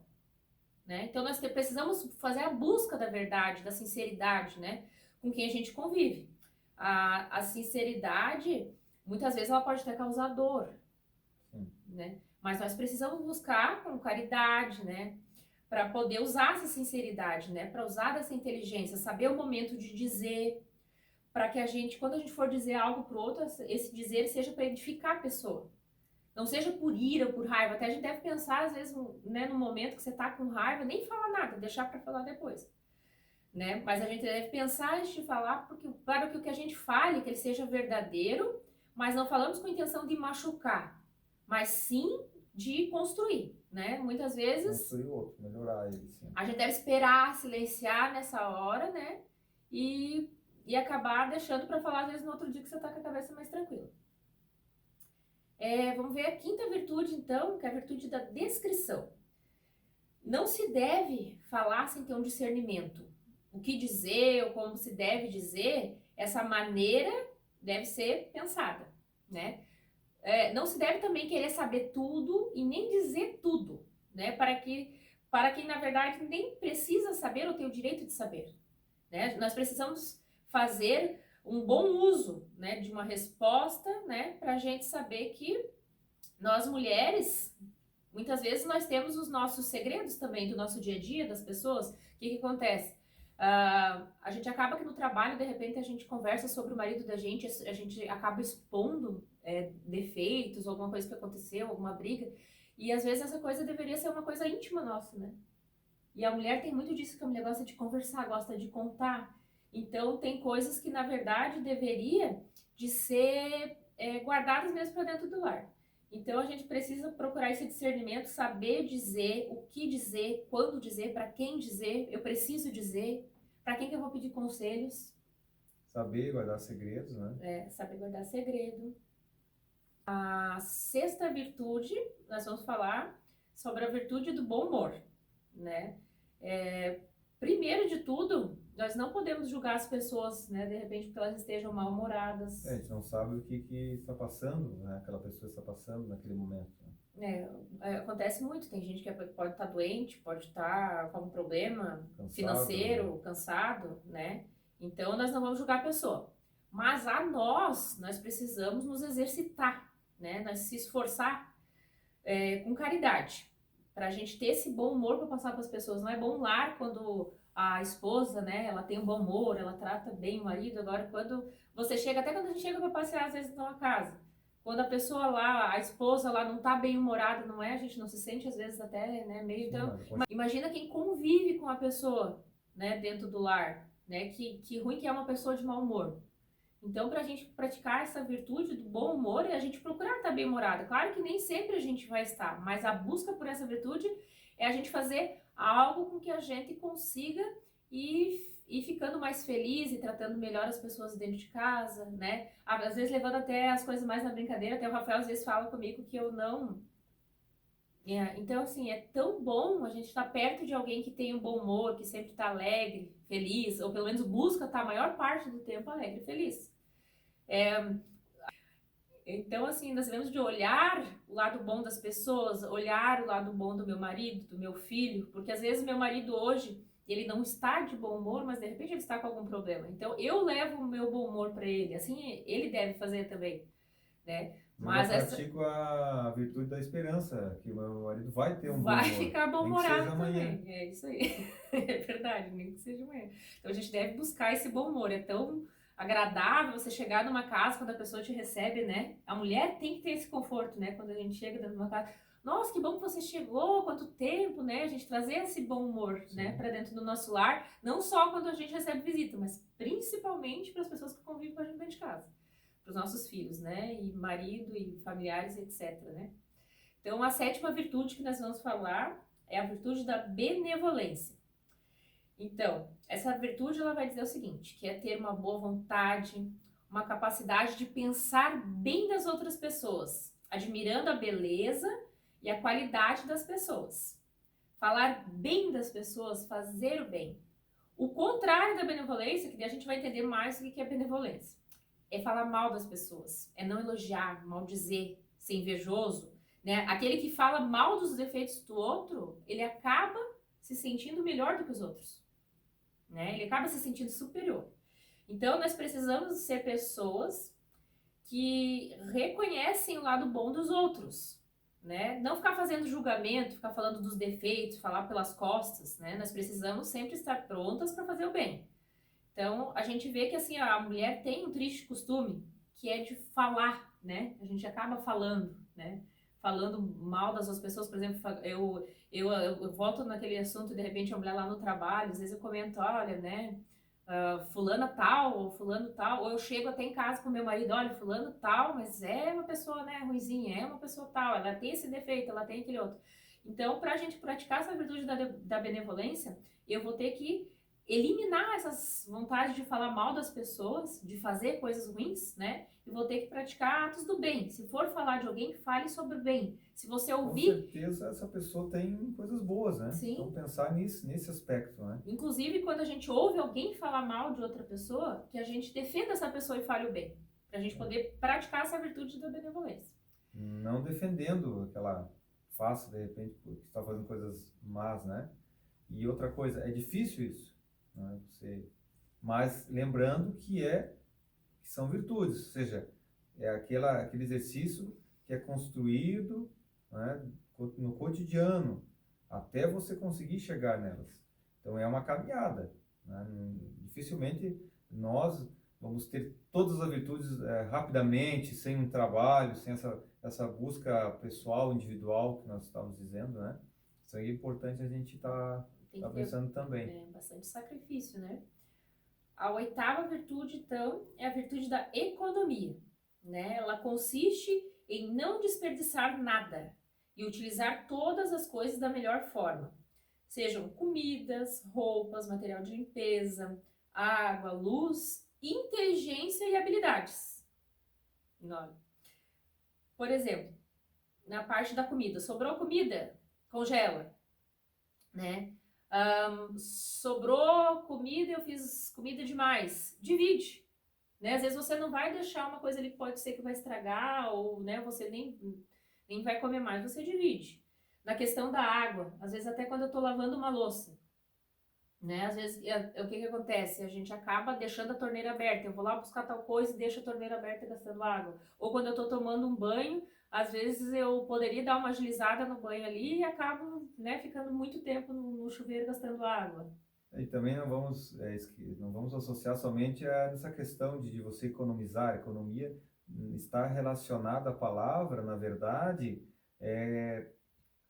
Speaker 5: né? Então nós precisamos fazer a busca da verdade, da sinceridade, né? Com quem a gente convive. A sinceridade, muitas vezes ela pode até causar dor, né? Mas nós precisamos buscar com caridade, né? Para poder usar essa sinceridade, né? Para usar essa inteligência, saber o momento de dizer, para que a gente, quando a gente for dizer algo pro outro, esse dizer seja para edificar a pessoa. Não seja por ira ou por raiva. Até a gente deve pensar, às vezes, né, no momento que você tá com raiva, nem falar nada, deixar para falar depois. Né? Mas a gente deve pensar antes de falar, para que o que a gente fale, que ele seja verdadeiro, mas não falamos com a intenção de machucar, mas sim de construir, né? Muitas vezes
Speaker 4: Construir o outro, melhorar ele, sim.
Speaker 5: a gente deve esperar, silenciar nessa hora, né? E acabar deixando para falar, às vezes, no outro dia que você tá com a cabeça mais tranquila. Vamos ver a quinta virtude, então, que é a virtude da descrição. Não se deve falar sem ter um discernimento. O que dizer ou como se deve dizer, essa maneira deve ser pensada, né? Não se deve também querer saber tudo e nem dizer tudo, né? Para quem, na verdade, nem precisa saber ou tem o direito de saber, né? Nós precisamos fazer um bom uso, né, de uma resposta, né, para a gente saber que nós mulheres, muitas vezes nós temos os nossos segredos também do nosso dia a dia, das pessoas. O que acontece? A gente acaba que no trabalho, de repente, a gente conversa sobre o marido da gente, a gente acaba expondo defeitos, alguma coisa que aconteceu, alguma briga, e às vezes essa coisa deveria ser uma coisa íntima nossa, né? E a mulher tem muito disso, que a mulher gosta de conversar, gosta de contar. Então tem coisas que na verdade deveria de ser guardadas mesmo para dentro do lar. Então a gente precisa procurar esse discernimento, saber dizer, o que dizer, quando dizer, para quem dizer, eu preciso dizer, para quem que eu vou pedir conselhos.
Speaker 4: Saber guardar segredos, né?
Speaker 5: Saber guardar segredo. A sexta virtude, nós vamos falar sobre a virtude do bom humor, né? Primeiro de tudo, nós não podemos julgar as pessoas, né, de repente, porque elas estejam mal-humoradas.
Speaker 4: A gente não sabe o que está passando, né? Aquela pessoa está passando naquele momento. Né?
Speaker 5: Acontece muito, tem gente que pode estar doente, pode estar com algum problema financeiro,
Speaker 4: né?
Speaker 5: Cansado, né? Então, nós não vamos julgar a pessoa. Mas nós precisamos nos exercitar, né? Nós se esforçar com caridade, para a gente ter esse bom humor para passar para as pessoas. Não é bom lar quando a esposa, né, ela tem um bom humor, ela trata bem o marido. Agora, quando você chega, até quando a gente chega para passear, às vezes, numa casa, quando a pessoa lá, a esposa lá não tá bem humorada, não é? A gente não se sente, às vezes, até, né, meio... Então, imagina quem convive com a pessoa, né, dentro do lar, né, que ruim que é uma pessoa de mau humor. Então, para a gente praticar essa virtude do bom humor, é a gente procurar estar bem-humorada. Claro que nem sempre a gente vai estar, mas a busca por essa virtude é a gente fazer algo com que a gente consiga ir ficando mais feliz e tratando melhor as pessoas dentro de casa, né? Às vezes levando até as coisas mais na brincadeira. Até o Rafael às vezes fala comigo que eu não... Então, assim, é tão bom a gente estar perto de alguém que tem um bom humor, que sempre está alegre, feliz, ou pelo menos busca estar a maior parte do tempo alegre e feliz. Então, assim, nós devemos de olhar o lado bom das pessoas, olhar o lado bom do meu marido, do meu filho, porque às vezes meu marido hoje, ele não está de bom humor, mas de repente ele está com algum problema. Então, eu levo o meu bom humor para ele, assim ele deve fazer também, né?
Speaker 4: Mas eu pratico a virtude da esperança, que o meu marido vai ter um bom humor.
Speaker 5: Vai ficar bom-humorado
Speaker 4: também.
Speaker 5: É isso aí. É verdade, nem que seja amanhã. Então a gente deve buscar esse bom humor. É tão agradável você chegar numa casa quando a pessoa te recebe, né? A mulher tem que ter esse conforto, né? Quando a gente chega dentro de uma casa. Nossa, que bom que você chegou, quanto tempo, né? A gente trazer esse bom humor, né, para dentro do nosso lar, não só quando a gente recebe visita, mas principalmente para as pessoas que convivem com a gente dentro de casa. Para os nossos filhos, né, e marido e familiares, etc, né. Então, a sétima virtude que nós vamos falar é a virtude da benevolência. Então, essa virtude ela vai dizer o seguinte, que é ter uma boa vontade, uma capacidade de pensar bem das outras pessoas, admirando a beleza e a qualidade das pessoas. Falar bem das pessoas, fazer o bem. O contrário da benevolência, que a gente vai entender mais o que é benevolência, é falar mal das pessoas, é não elogiar, maldizer, ser invejoso, né? Aquele que fala mal dos defeitos do outro, ele acaba se sentindo melhor do que os outros, né? Ele acaba se sentindo superior. Então, nós precisamos ser pessoas que reconhecem o lado bom dos outros, né? Não ficar fazendo julgamento, ficar falando dos defeitos, falar pelas costas, né? Nós precisamos sempre estar prontas para fazer o bem. Então, a gente vê que assim, a mulher tem um triste costume, que é de falar, né? A gente acaba falando, né? Falando mal das outras pessoas. Por exemplo, eu volto naquele assunto, de repente, a mulher lá no trabalho, às vezes eu comento, olha, né? fulana tal, ou fulano tal, ou eu chego até em casa com meu marido, olha, fulano tal, mas é uma pessoa, né, ruinzinha, é uma pessoa tal, ela tem esse defeito, ela tem aquele outro. Então, para a gente praticar essa virtude da benevolência, eu vou ter que eliminar essas vontades de falar mal das pessoas, de fazer coisas ruins, né? E vou ter que praticar atos do bem. Se for falar de alguém, fale sobre o bem. Se você ouvir...
Speaker 4: Com certeza essa pessoa tem coisas boas, né?
Speaker 5: Sim.
Speaker 4: Então pensar nesse aspecto, né?
Speaker 5: Inclusive, quando a gente ouve alguém falar mal de outra pessoa, que a gente defenda essa pessoa e fale o bem. Pra gente poder praticar essa virtude da benevolência.
Speaker 4: Não defendendo aquela face, de repente, porque está fazendo coisas más, né? E outra coisa, é difícil isso, né? Mas lembrando que são virtudes, ou seja, é aquele exercício que é construído, né, no cotidiano, até você conseguir chegar nelas. Então é uma caminhada, né? Dificilmente nós vamos ter todas as virtudes rapidamente, sem um trabalho, sem essa busca pessoal, individual que nós estamos dizendo, né? Isso aí é importante a gente tá pensando também.
Speaker 5: Bastante sacrifício, né? A 8ª virtude, então, é a virtude da economia, né? Ela consiste em não desperdiçar nada e utilizar todas as coisas da melhor forma. Sejam comidas, roupas, material de limpeza, água, luz, inteligência e habilidades. Por exemplo, na parte da comida, sobrou comida, congela, né? Sobrou comida, eu fiz comida demais, divide, né? Às vezes você não vai deixar uma coisa ali que pode ser que vai estragar, ou, né, você nem vai comer mais, você divide. Na questão da água, às vezes até quando eu tô lavando uma louça, né? Às vezes, o que acontece? A gente acaba deixando a torneira aberta. Eu vou lá buscar tal coisa e deixo a torneira aberta gastando água. Ou quando eu tô tomando um banho, às vezes eu poderia dar uma agilizada no banho ali e acabo, né, ficando muito tempo no chuveiro gastando água.
Speaker 4: E também não vamos associar somente a essa questão de você economizar. A economia está relacionada à palavra, na verdade,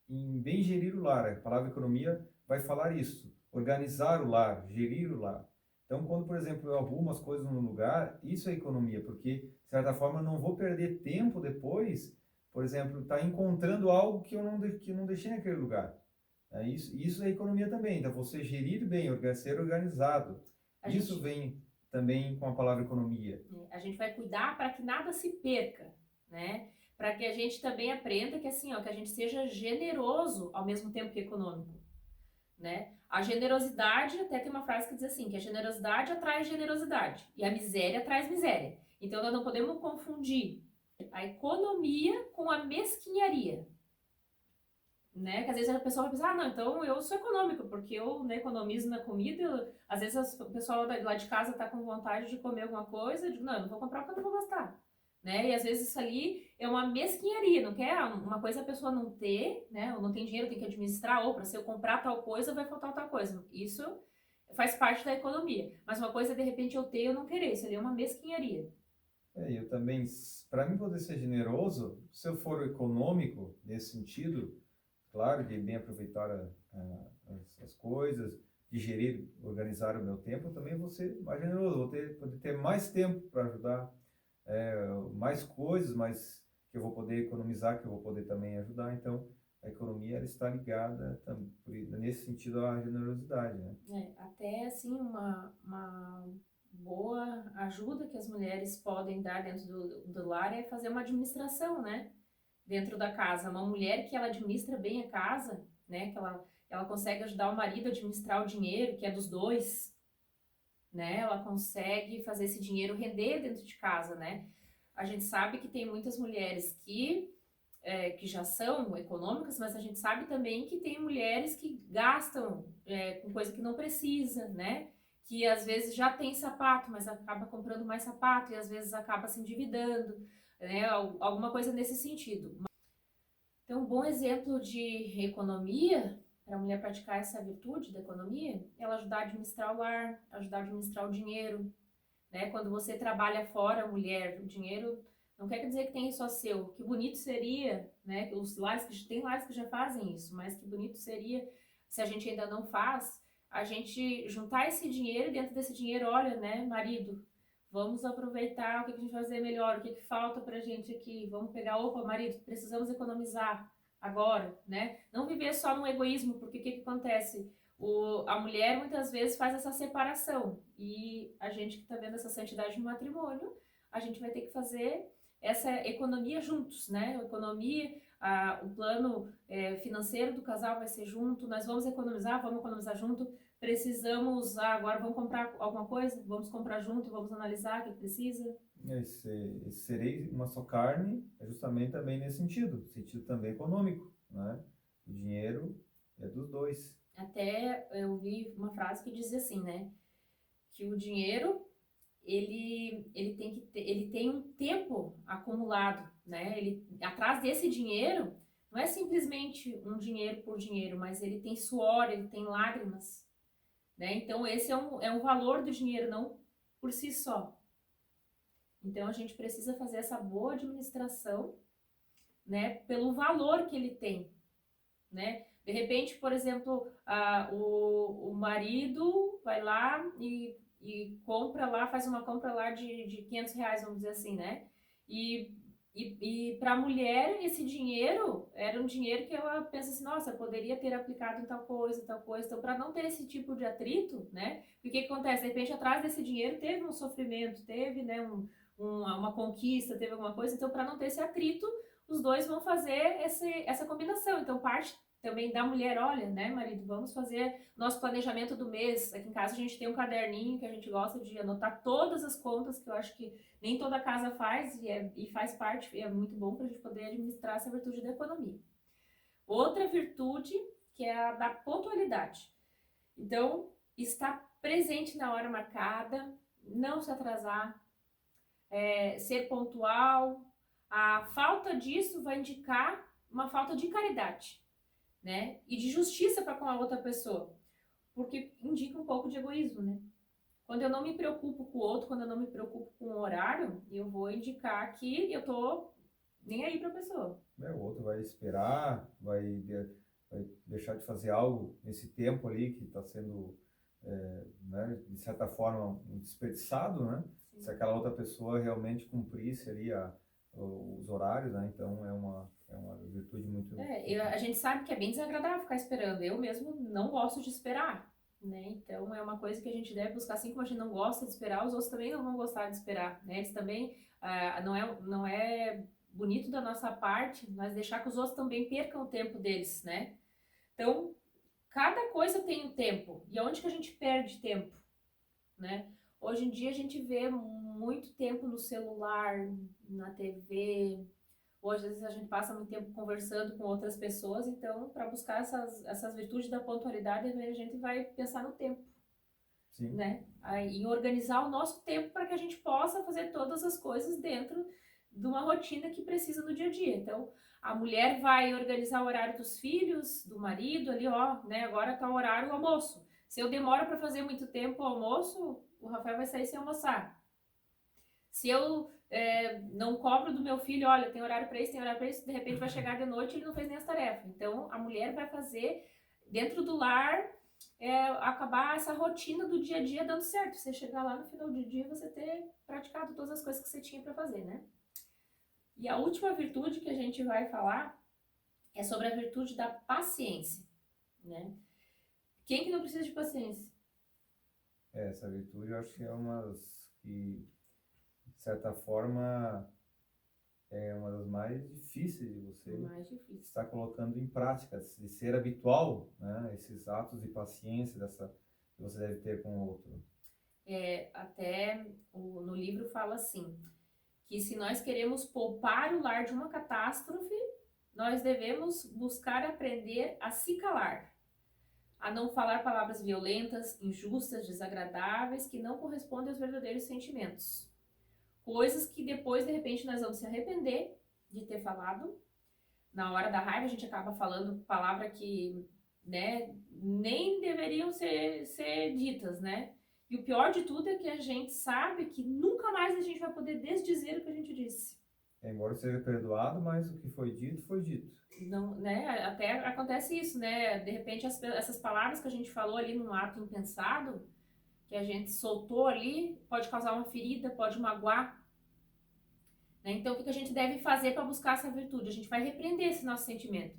Speaker 4: em bem gerir o lar. A palavra economia vai falar isso. Organizar o lar, gerir o lar. Então, quando, por exemplo, eu arrumo as coisas no lugar, isso é economia, porque, de certa forma, eu não vou perder tempo depois, por exemplo, tá encontrando algo que eu não deixei naquele lugar. Isso é economia também. Então, você gerir bem, ser organizado. Isso vem também com a palavra economia.
Speaker 5: A gente vai cuidar para que nada se perca, né? Para que a gente também aprenda que, assim, ó, que a gente seja generoso ao mesmo tempo que econômico, né? A generosidade, até tem uma frase que diz assim, que a generosidade atrai generosidade e a miséria traz miséria. Então, nós não podemos confundir a economia com a mesquinharia, né? Que às vezes a pessoa vai pensar, não, então eu sou econômico, porque eu, né, economizo na comida. Às vezes o pessoal lá de casa tá com vontade de comer alguma coisa, eu digo, não, eu não vou comprar porque eu não vou gastar, né? E às vezes isso ali é uma mesquinharia, não quer uma coisa a pessoa não ter, né? Ou não tem dinheiro, tem que administrar, ou para se eu comprar tal coisa, vai faltar tal coisa. Isso faz parte da economia. Mas uma coisa, de repente, eu ter e eu não querer, isso ali é uma mesquinharia.
Speaker 4: Eu também, para mim poder ser generoso, se eu for econômico nesse sentido, claro, de bem aproveitar as coisas, de gerir, organizar o meu tempo, eu também vou ser mais generoso, vou poder ter mais tempo para ajudar, mais coisas, mais que eu vou poder economizar, que eu vou poder também ajudar. Então, a economia ela está ligada nesse sentido à generosidade, né?
Speaker 5: Até assim uma boa ajuda que as mulheres podem dar dentro do lar é fazer uma administração, né? Dentro da casa. Uma mulher que ela administra bem a casa, né? Que ela consegue ajudar o marido a administrar o dinheiro, que é dos dois, né? Ela consegue fazer esse dinheiro render dentro de casa, né? A gente sabe que tem muitas mulheres que já são econômicas, mas a gente sabe também que tem mulheres que gastam com coisa que não precisa, né? Que às vezes já tem sapato, mas acaba comprando mais sapato e às vezes acaba se endividando, né? Alguma coisa nesse sentido. Então, um bom exemplo de economia, para a mulher praticar essa virtude da economia, é ela ajudar a administrar o lar, ajudar a administrar o dinheiro, né? Quando você trabalha fora, mulher, o dinheiro não quer dizer que tem só seu. Que bonito seria, né? Tem lares que já fazem isso, mas que bonito seria se a gente ainda não faz, a gente juntar esse dinheiro, e dentro desse dinheiro, olha, né, marido, vamos aproveitar o que a gente vai fazer melhor, o que falta pra gente aqui, vamos pegar, opa, marido, precisamos economizar agora, né? Não viver só no egoísmo, porque o que acontece? A mulher muitas vezes faz essa separação, e a gente que está vendo essa santidade no matrimônio, a gente vai ter que fazer essa economia juntos, né? A economia, o plano financeiro do casal vai ser junto, nós vamos economizar junto, precisamos, agora vamos comprar alguma coisa, vamos comprar junto, vamos analisar o que precisa.
Speaker 4: Esse serei uma só carne é justamente também nesse sentido também econômico, né? O dinheiro é dos dois.
Speaker 5: Até eu vi uma frase que dizia assim, né? Que o dinheiro, ele tem um tempo acumulado, né? Atrás desse dinheiro, não é simplesmente um dinheiro por dinheiro, mas ele tem suor, ele tem lágrimas, né? Então esse é um valor do dinheiro, não por si só. Então a gente precisa fazer essa boa administração, né? Pelo valor que ele tem, né? De repente, por exemplo, o marido vai lá e compra lá, faz uma compra lá de 500 reais, vamos dizer assim, né? E para a mulher, esse dinheiro era um dinheiro que ela pensa assim, nossa, poderia ter aplicado em tal coisa, tal coisa. Então, para não ter esse tipo de atrito, né? Porque o que acontece? De repente, atrás desse dinheiro teve um sofrimento, teve, né, uma conquista, teve alguma coisa. Então, para não ter esse atrito, os dois vão fazer essa combinação. Então, parte também da mulher, olha, né, marido, vamos fazer nosso planejamento do mês. Aqui em casa a gente tem um caderninho que a gente gosta de anotar todas as contas, que eu acho que nem toda casa faz, e faz parte, e é muito bom para a gente poder administrar essa virtude da economia. Outra virtude, que é a da pontualidade. Então, estar presente na hora marcada, não se atrasar, ser pontual. A falta disso vai indicar uma falta de caridade, né? E de justiça para com a outra pessoa, porque indica um pouco de egoísmo, né? Quando eu não me preocupo com o outro, quando eu não me preocupo com o horário, eu vou indicar que eu tô nem aí para a pessoa.
Speaker 4: O outro vai esperar, vai deixar de fazer algo nesse tempo ali que está sendo, né, de certa forma, desperdiçado, né? Sim. Se aquela outra pessoa realmente cumprisse ali os horários, né? Então é uma virtude muito...
Speaker 5: a gente sabe que é bem desagradável ficar esperando. Eu mesmo não gosto de esperar, né? Então é uma coisa que a gente deve buscar, assim como a gente não gosta de esperar, os outros também não vão gostar de esperar, né? Eles também, não é bonito da nossa parte, mas deixar que os outros também percam o tempo deles, né? Então, cada coisa tem um tempo. E onde que a gente perde tempo, né? Hoje em dia a gente vê muito tempo no celular, na TV. Hoje, às vezes, a gente passa muito tempo conversando com outras pessoas. Então, para buscar essas virtudes da pontualidade, a gente vai pensar no tempo. Sim. Né? Em organizar o nosso tempo para que a gente possa fazer todas as coisas dentro de uma rotina que precisa no dia a dia. Então, a mulher vai organizar o horário dos filhos, do marido, ali, ó, né? Agora está o horário do almoço. Se eu demoro para fazer muito tempo o almoço, o Rafael vai sair sem almoçar. Se eu não cobro do meu filho, olha, tem horário para isso, tem horário para isso, de repente vai chegar de noite e ele não fez nem as tarefas. Então, a mulher vai fazer, dentro do lar, acabar essa rotina do dia a dia dando certo. Você chegar lá no final do dia, você ter praticado todas as coisas que você tinha para fazer, né? E a última virtude que a gente vai falar é sobre a virtude da paciência, né? Quem que não precisa de paciência?
Speaker 4: Essa virtude eu acho que é uma das que, de certa forma, é uma das mais difíceis de você estar colocando em prática, de ser habitual, né? Esses atos de paciência que você deve ter com o outro.
Speaker 5: Até no livro fala assim, que se nós queremos poupar o lar de uma catástrofe, nós devemos buscar aprender a se calar, a não falar palavras violentas, injustas, desagradáveis, que não correspondem aos verdadeiros sentimentos. Coisas que depois, de repente, nós vamos se arrepender de ter falado. Na hora da raiva, a gente acaba falando palavras que, né, nem deveriam ser ditas, né? E o pior de tudo é que a gente sabe que nunca mais a gente vai poder desdizer o que a gente disse.
Speaker 4: Embora seja perdoado, mas o que foi dito, foi dito.
Speaker 5: Não, né? Até acontece isso, né? De repente, essas palavras que a gente falou ali num ato impensado, que a gente soltou ali, pode causar uma ferida, pode magoar. Né? Então, o que a gente deve fazer para buscar essa virtude? A gente vai repreender esse nosso sentimento.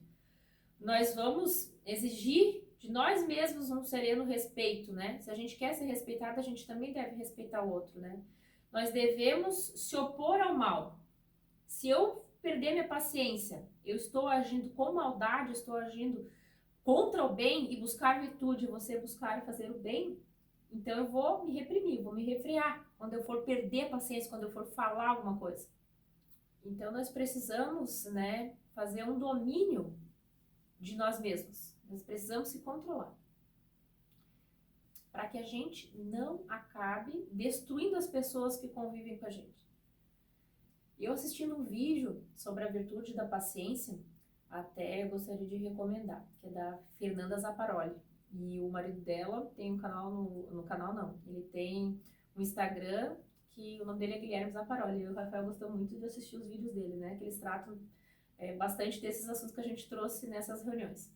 Speaker 5: Nós vamos exigir de nós mesmos um sereno respeito, né? Se a gente quer ser respeitado, a gente também deve respeitar o outro, né? Nós devemos se opor ao mal. Se eu perder minha paciência, eu estou agindo com maldade, estou agindo contra o bem e buscar virtude, você buscar fazer o bem, então eu vou me reprimir, vou me refrear quando eu for perder a paciência, quando eu for falar alguma coisa. Então nós precisamos, né, fazer um domínio de nós mesmos. Nós precisamos se controlar. Para que a gente não acabe destruindo as pessoas que convivem com a gente. Eu assistindo um vídeo sobre a virtude da paciência, até gostaria de recomendar, que é da Fernanda Zapparoli. E o marido dela tem um canal no canal não, ele tem um Instagram que o nome dele é Guilherme Zapparoli. E o Rafael gostou muito de assistir os vídeos dele, né? Que eles tratam bastante desses assuntos que a gente trouxe nessas reuniões.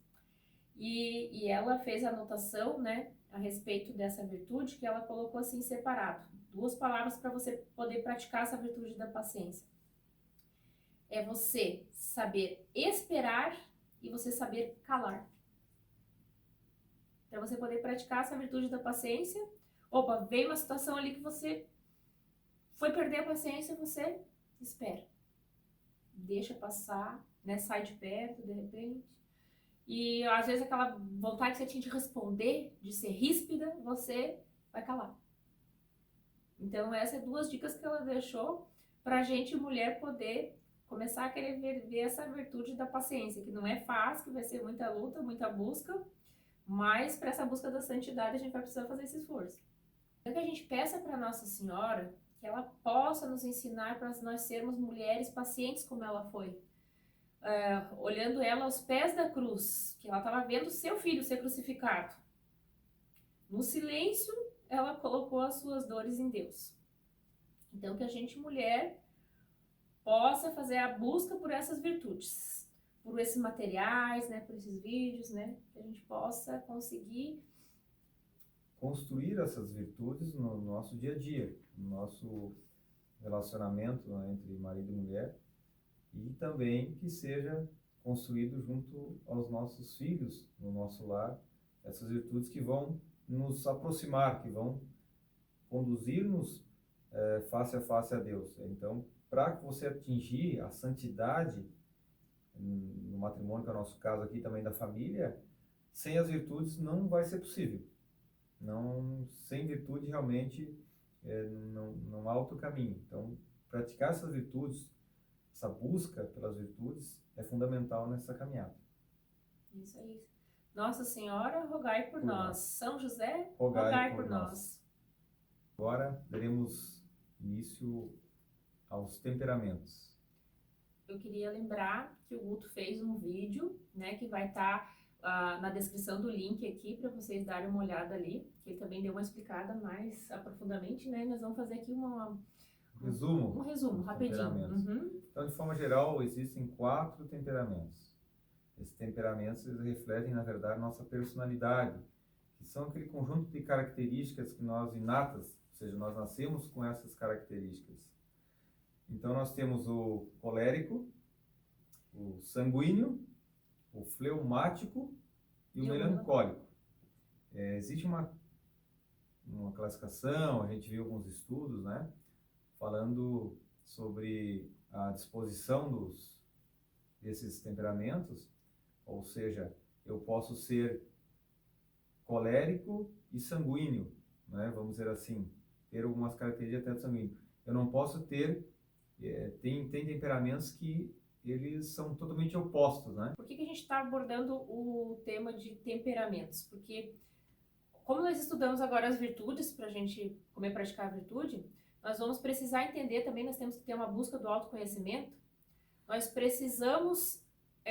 Speaker 5: E ela fez a anotação, né, a respeito dessa virtude, que ela colocou assim separado. 2 palavras para você poder praticar essa virtude da paciência. É você saber esperar e você saber calar. Para você poder praticar essa virtude da paciência, veio uma situação ali que você foi perder a paciência, você espera. Deixa passar, né? Sai de perto, de repente. E às vezes aquela vontade que você tinha de responder, de ser ríspida, você vai calar. Então essas 2 dicas que ela deixou pra gente, mulher, poder começar a querer ver essa virtude da paciência, que não é fácil, que vai ser muita luta, muita busca, mas para essa busca da santidade a gente vai precisar fazer esse esforço. Então que a gente peça para Nossa Senhora que ela possa nos ensinar para nós sermos mulheres pacientes como ela foi. Olhando ela aos pés da cruz, que ela estava vendo seu filho ser crucificado. No silêncio, ela colocou as suas dores em Deus. Então que a gente, mulher, possa fazer a busca por essas virtudes, por esses materiais, né, por esses vídeos, né, que a gente possa conseguir
Speaker 4: construir essas virtudes no nosso dia a dia, no nosso relacionamento, né, entre marido e mulher, e também que seja construído junto aos nossos filhos, no nosso lar, essas virtudes que vão nos aproximar, que vão conduzir-nos face a face a Deus. Então, para você atingir a santidade no matrimônio, que é o nosso caso aqui também da família, sem as virtudes não vai ser possível. Não, sem virtude realmente não há outro caminho. Então, praticar essas virtudes, essa busca pelas virtudes é fundamental nessa caminhada.
Speaker 5: Isso aí. Nossa Senhora, rogai por nós. São José,
Speaker 4: rogai por nós. Agora daremos início aos temperamentos.
Speaker 5: Eu queria lembrar que o Guto fez um vídeo, né, que vai estar na descrição do link aqui para vocês darem uma olhada ali, que ele também deu uma explicada mais aprofundadamente, né? Nós vamos fazer aqui um resumo rapidinho. Uhum.
Speaker 4: Então, de forma geral, existem 4 temperamentos. Esses temperamentos eles refletem, na verdade, nossa personalidade, que são aquele conjunto de características que nós inatas, ou seja, nós nascemos com essas características. Então, nós temos o colérico, o sanguíneo, o fleumático e o melancólico. Existe uma classificação, a gente viu alguns estudos, né, falando sobre a disposição desses temperamentos, ou seja, eu posso ser colérico e sanguíneo, né, vamos dizer assim, ter algumas características até do sanguíneo. Eu não posso ter, tem temperamentos que eles são totalmente opostos, né?
Speaker 5: Por que a gente está abordando o tema de temperamentos? Porque, como nós estudamos agora as virtudes, para a gente praticar a virtude, nós vamos precisar entender também, nós temos que ter uma busca do autoconhecimento, nós precisamos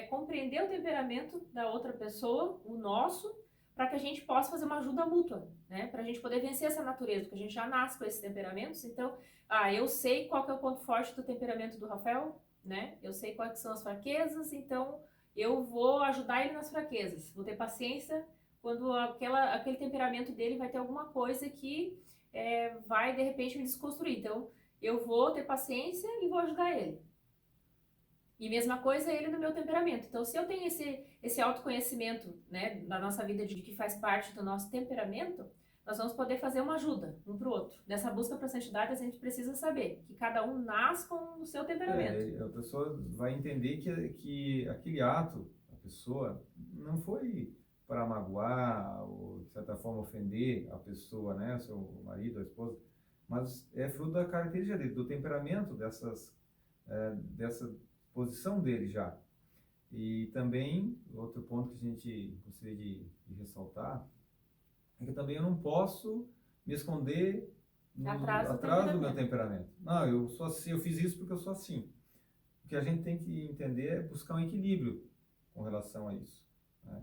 Speaker 5: compreender o temperamento da outra pessoa, o nosso, para que a gente possa fazer uma ajuda mútua, né? Para a gente poder vencer essa natureza, porque a gente já nasce com esses temperamentos. Então, eu sei qual que é o ponto forte do temperamento do Rafael, né? Eu sei quais são as fraquezas, então eu vou ajudar ele nas fraquezas. Vou ter paciência quando aquele temperamento dele vai ter alguma coisa que vai, de repente, me desconstruir. Então, eu vou ter paciência e vou ajudar ele. E mesma coisa ele no meu temperamento. Então, se eu tenho esse autoconhecimento, né, na nossa vida de que faz parte do nosso temperamento, nós vamos poder fazer uma ajuda um para o outro. Nessa busca para a santidade, a gente precisa saber que cada um nasce com o seu temperamento.
Speaker 4: A pessoa vai entender que aquele ato, a pessoa, não foi para magoar ou, de certa forma, ofender a pessoa, né, seu marido, a esposa, mas é fruto da característica dele, do temperamento, dessa posição dele já. E também, outro ponto que a gente gostaria de ressaltar, é que também eu não posso me esconder atrás do meu temperamento. Não, eu sou assim, eu fiz isso porque eu sou assim. O que a gente tem que entender é buscar um equilíbrio com relação a isso, né?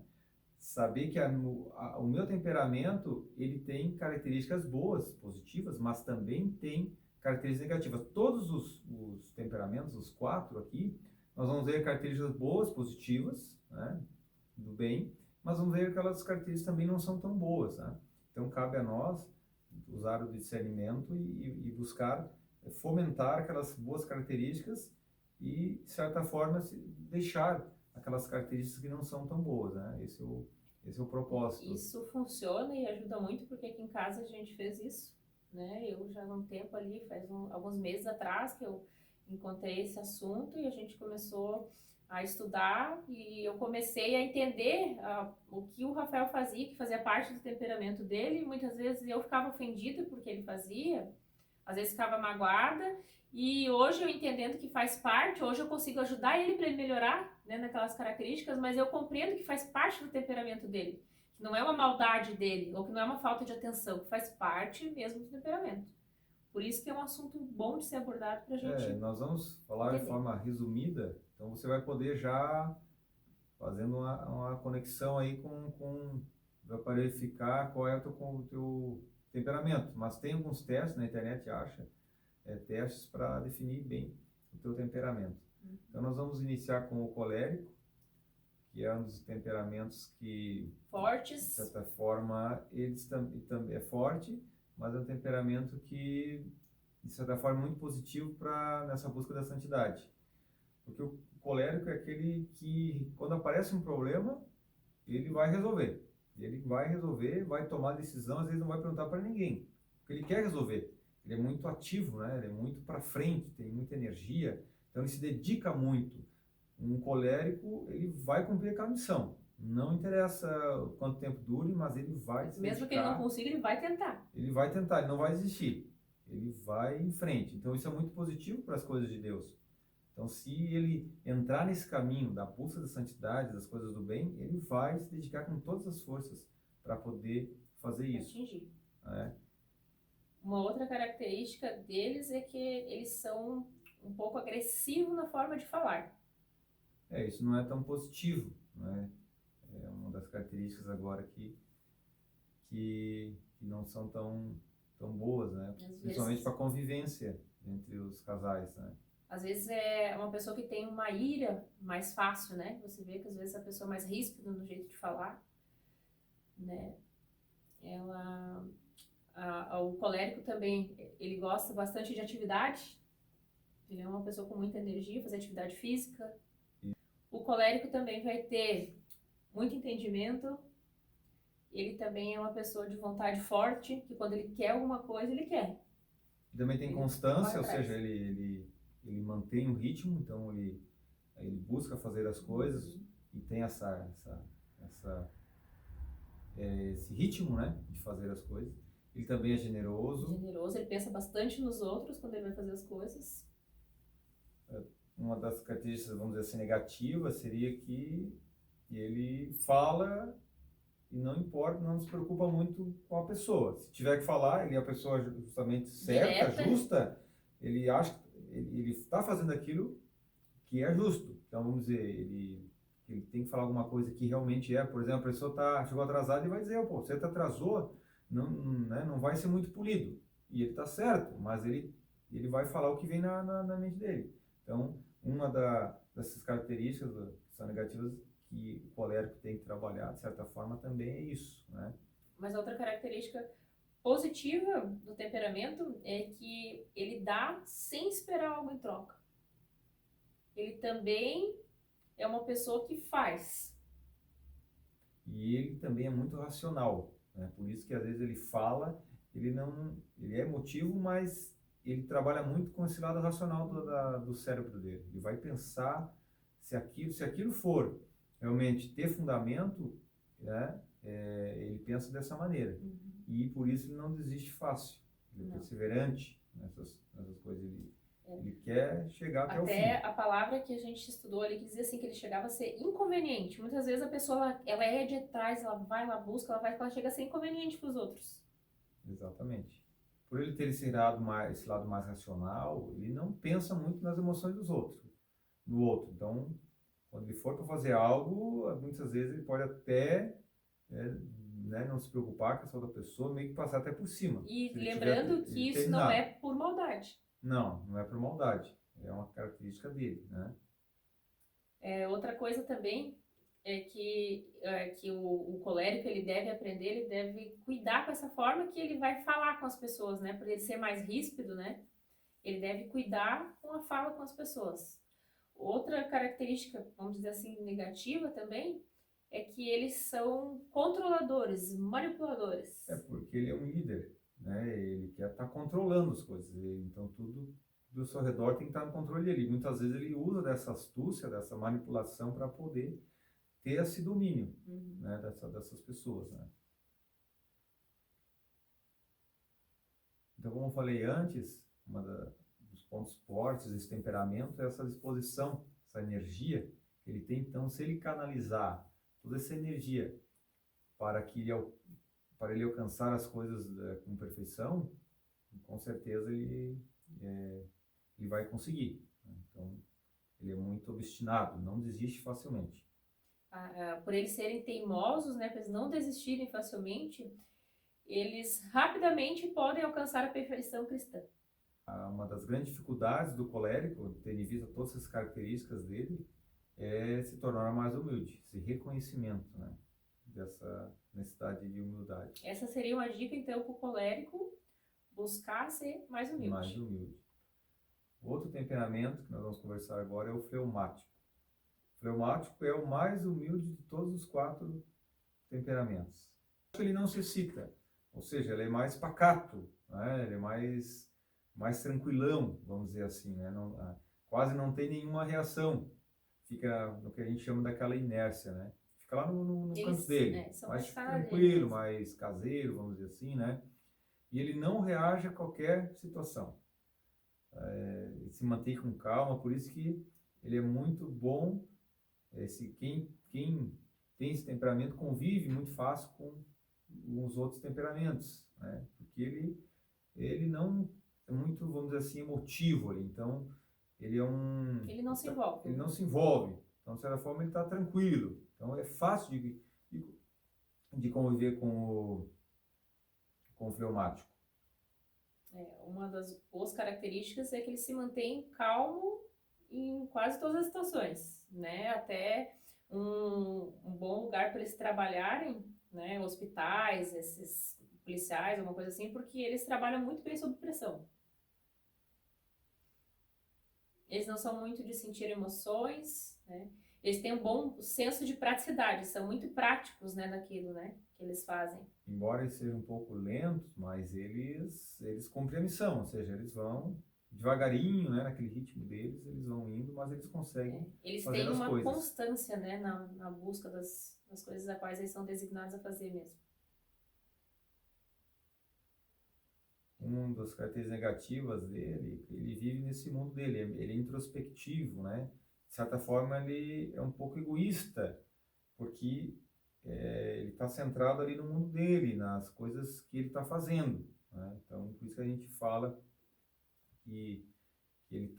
Speaker 4: Saber que o meu temperamento, ele tem características boas, positivas, mas também tem características negativas. Todos os temperamentos, os 4 aqui, nós vamos ver características boas, positivas, né, do bem, mas vamos ver que aquelas características também não são tão boas, né? Então cabe a nós usar o discernimento e buscar fomentar aquelas boas características e, de certa forma, deixar aquelas características que não são tão boas, né? Esse é o propósito.
Speaker 5: Isso funciona e ajuda muito, porque aqui em casa a gente fez isso, né? Eu já há um tempo ali, alguns meses atrás, que eu encontrei esse assunto e a gente começou a estudar e eu comecei a entender o que o Rafael fazia, que fazia parte do temperamento dele. Muitas vezes eu ficava ofendida porque ele fazia, às vezes ficava magoada, e hoje eu entendendo que faz parte, hoje eu consigo ajudar ele para ele melhorar, né, naquelas características, mas eu compreendo que faz parte do temperamento dele, que não é uma maldade dele, ou que não é uma falta de atenção, que faz parte mesmo do temperamento. Por isso que é um assunto bom de ser abordado para a gente.
Speaker 4: Nós vamos falar de forma resumida, então você vai poder já fazendo uma conexão aí para verificar qual é o teu temperamento. Mas tem alguns testes na internet, acha, testes para definir bem o teu temperamento. Então nós vamos iniciar com o colérico, que é um dos temperamentos que,
Speaker 5: fortes,
Speaker 4: de certa forma, eles também é forte, mas é um temperamento que, de certa forma, é muito positivo nessa busca da santidade. Porque o colérico é aquele que, quando aparece um problema, ele vai resolver. Ele vai resolver, vai tomar decisão, às vezes não vai perguntar para ninguém. Porque ele quer resolver. Ele é muito ativo, né? Ele é muito para frente, tem muita energia, então ele se dedica muito. Um colérico, ele vai cumprir aquela missão. Não interessa quanto tempo dure, mas ele vai se
Speaker 5: mesmo
Speaker 4: dedicar.
Speaker 5: Que ele não consiga, ele vai tentar.
Speaker 4: Ele vai tentar, ele não vai desistir. Ele vai em frente. Então isso é muito positivo para as coisas de Deus. Então se ele entrar nesse caminho da busca da santidade, das coisas do bem, ele vai se dedicar com todas as forças para poder fazer isso.
Speaker 5: Atingir.
Speaker 4: Uma
Speaker 5: outra característica deles é que eles são um pouco agressivos na forma de falar.
Speaker 4: Isso não é tão positivo, né? É uma das características agora que não são tão boas, né? Principalmente para a convivência entre os casais, né?
Speaker 5: Às vezes é uma pessoa que tem uma ira mais fácil, né? Você vê que às vezes a pessoa é mais ríspida no jeito de falar, né? O colérico também, ele gosta bastante de atividade. Ele é uma pessoa com muita energia, fazer atividade física. O colérico também vai ter muito entendimento. Ele também é uma pessoa de vontade forte, que quando ele quer alguma coisa, ele quer.
Speaker 4: Também tem constância, ou seja, ele mantém o ritmo, então ele busca fazer as coisas e tem esse ritmo, né, de fazer as coisas. Ele também é generoso.
Speaker 5: Ele pensa bastante nos outros quando ele vai fazer as coisas.
Speaker 4: Uma das características, vamos dizer assim, negativas seria que ele fala e não importa, não se preocupa muito com a pessoa. Se tiver que falar, ele é a pessoa justamente certa,
Speaker 5: direta,
Speaker 4: justa, ele acha, ele está fazendo aquilo que é justo. Então, vamos dizer, ele que ele tem que falar alguma coisa que realmente é. Por exemplo, a pessoa chegou atrasada e vai dizer, pô, você atrasou, não, né, não vai ser muito polido. E ele está certo, mas ele vai falar o que vem na mente dele. Então, dessas características que são negativas que o colérico tem que trabalhar, de certa forma, também é isso, né?
Speaker 5: Mas outra característica positiva do temperamento é que ele dá sem esperar algo em troca. Ele também é uma pessoa que faz.
Speaker 4: E ele também é muito racional, né? Por isso que às vezes ele fala, ele é emotivo, mas ele trabalha muito com esse lado racional do cérebro dele. Ele vai pensar se aquilo for realmente ter fundamento, né? Ele pensa dessa maneira. E por isso ele não desiste fácil. Ele é perseverante nessas coisas. Ele quer chegar até o fim.
Speaker 5: Até a palavra que a gente estudou ali que dizia assim que ele chegava a ser inconveniente. Muitas vezes a pessoa ela é de trás, ela vai, ela busca, ela chega a ser inconveniente para os outros.
Speaker 4: Exatamente. Por ele ter esse lado mais racional, ele não pensa muito nas emoções do outro. Então, quando ele for para fazer algo, muitas vezes ele pode até né, não se preocupar com a saúde da pessoa, meio que passar até por cima.
Speaker 5: E lembrando que isso não é por maldade.
Speaker 4: Não é por maldade. É uma característica dele, né?
Speaker 5: Outra coisa também é que o colérico ele deve aprender, ele deve cuidar com essa forma que ele vai falar com as pessoas, né? Por ele ser mais ríspido, né? Ele deve cuidar com a fala com as pessoas. Outra característica, vamos dizer assim, negativa também, é que eles são controladores, manipuladores.
Speaker 4: Porque ele é um líder, né? Ele quer estar controlando as coisas. Então tudo do seu redor tem que estar no controle dele. Muitas vezes ele usa dessa astúcia, dessa manipulação para poder ter esse domínio, né? dessas pessoas, né? Então, como eu falei antes, dos pontos fortes desse temperamento é essa disposição, essa energia que ele tem. Então, se ele canalizar toda essa energia para ele alcançar as coisas com perfeição, com certeza ele vai conseguir. Então, ele é muito obstinado, não desiste facilmente.
Speaker 5: Por eles serem teimosos, né, para eles não desistirem facilmente, eles rapidamente podem alcançar a perfeição cristã.
Speaker 4: Uma das grandes dificuldades do colérico, tendo em vista todas essas características dele, é se tornar mais humilde, esse reconhecimento, né, dessa necessidade de humildade.
Speaker 5: Essa seria uma dica, então, para o colérico buscar ser mais humilde.
Speaker 4: Mais humilde. Outro temperamento que nós vamos conversar agora é o fleumático. O fleumático é o mais humilde de todos os 4 temperamentos. Ele não se excita, ou seja, ele é mais pacato, né? Ele é mais tranquilão, vamos dizer assim, né? Quase não tem nenhuma reação. Fica no que a gente chama daquela inércia, né? Fica lá no canto dele, mais tranquilo, mais caseiro, vamos dizer assim, né? E ele não reage a qualquer situação. Ele se mantém com calma, por isso que ele é muito bom. Quem tem esse temperamento convive muito fácil com os outros temperamentos, né? Porque ele não é muito, vamos dizer assim, emotivo ali. Então, ele não se envolve. Ele não se envolve. Então, de certa forma, ele está tranquilo. Então, é fácil de conviver com o fleumático.
Speaker 5: Uma das boas características é que ele se mantém calmo em quase todas as situações, né? Até um bom lugar para eles trabalharem, né? Hospitais, esses policiais, alguma coisa assim, porque eles trabalham muito bem sob pressão. Eles não são muito de sentir emoções, né? Eles têm um bom senso de praticidade, são muito práticos, né, naquilo, né, que eles fazem.
Speaker 4: Embora eles sejam um pouco lentos, mas eles cumprem a missão, ou seja, eles vão devagarinho, né, naquele ritmo deles, eles vão indo, mas eles conseguem
Speaker 5: eles
Speaker 4: fazer
Speaker 5: têm
Speaker 4: as
Speaker 5: uma
Speaker 4: coisas.
Speaker 5: Constância, né, na busca das coisas a quais eles são designados a fazer mesmo.
Speaker 4: Uma das características negativas dele, ele vive nesse mundo dele, ele é introspectivo, né? De certa forma, ele é um pouco egoísta, porque ele está centrado ali no mundo dele, nas coisas que ele está fazendo, né? Então, por isso que a gente fala que ele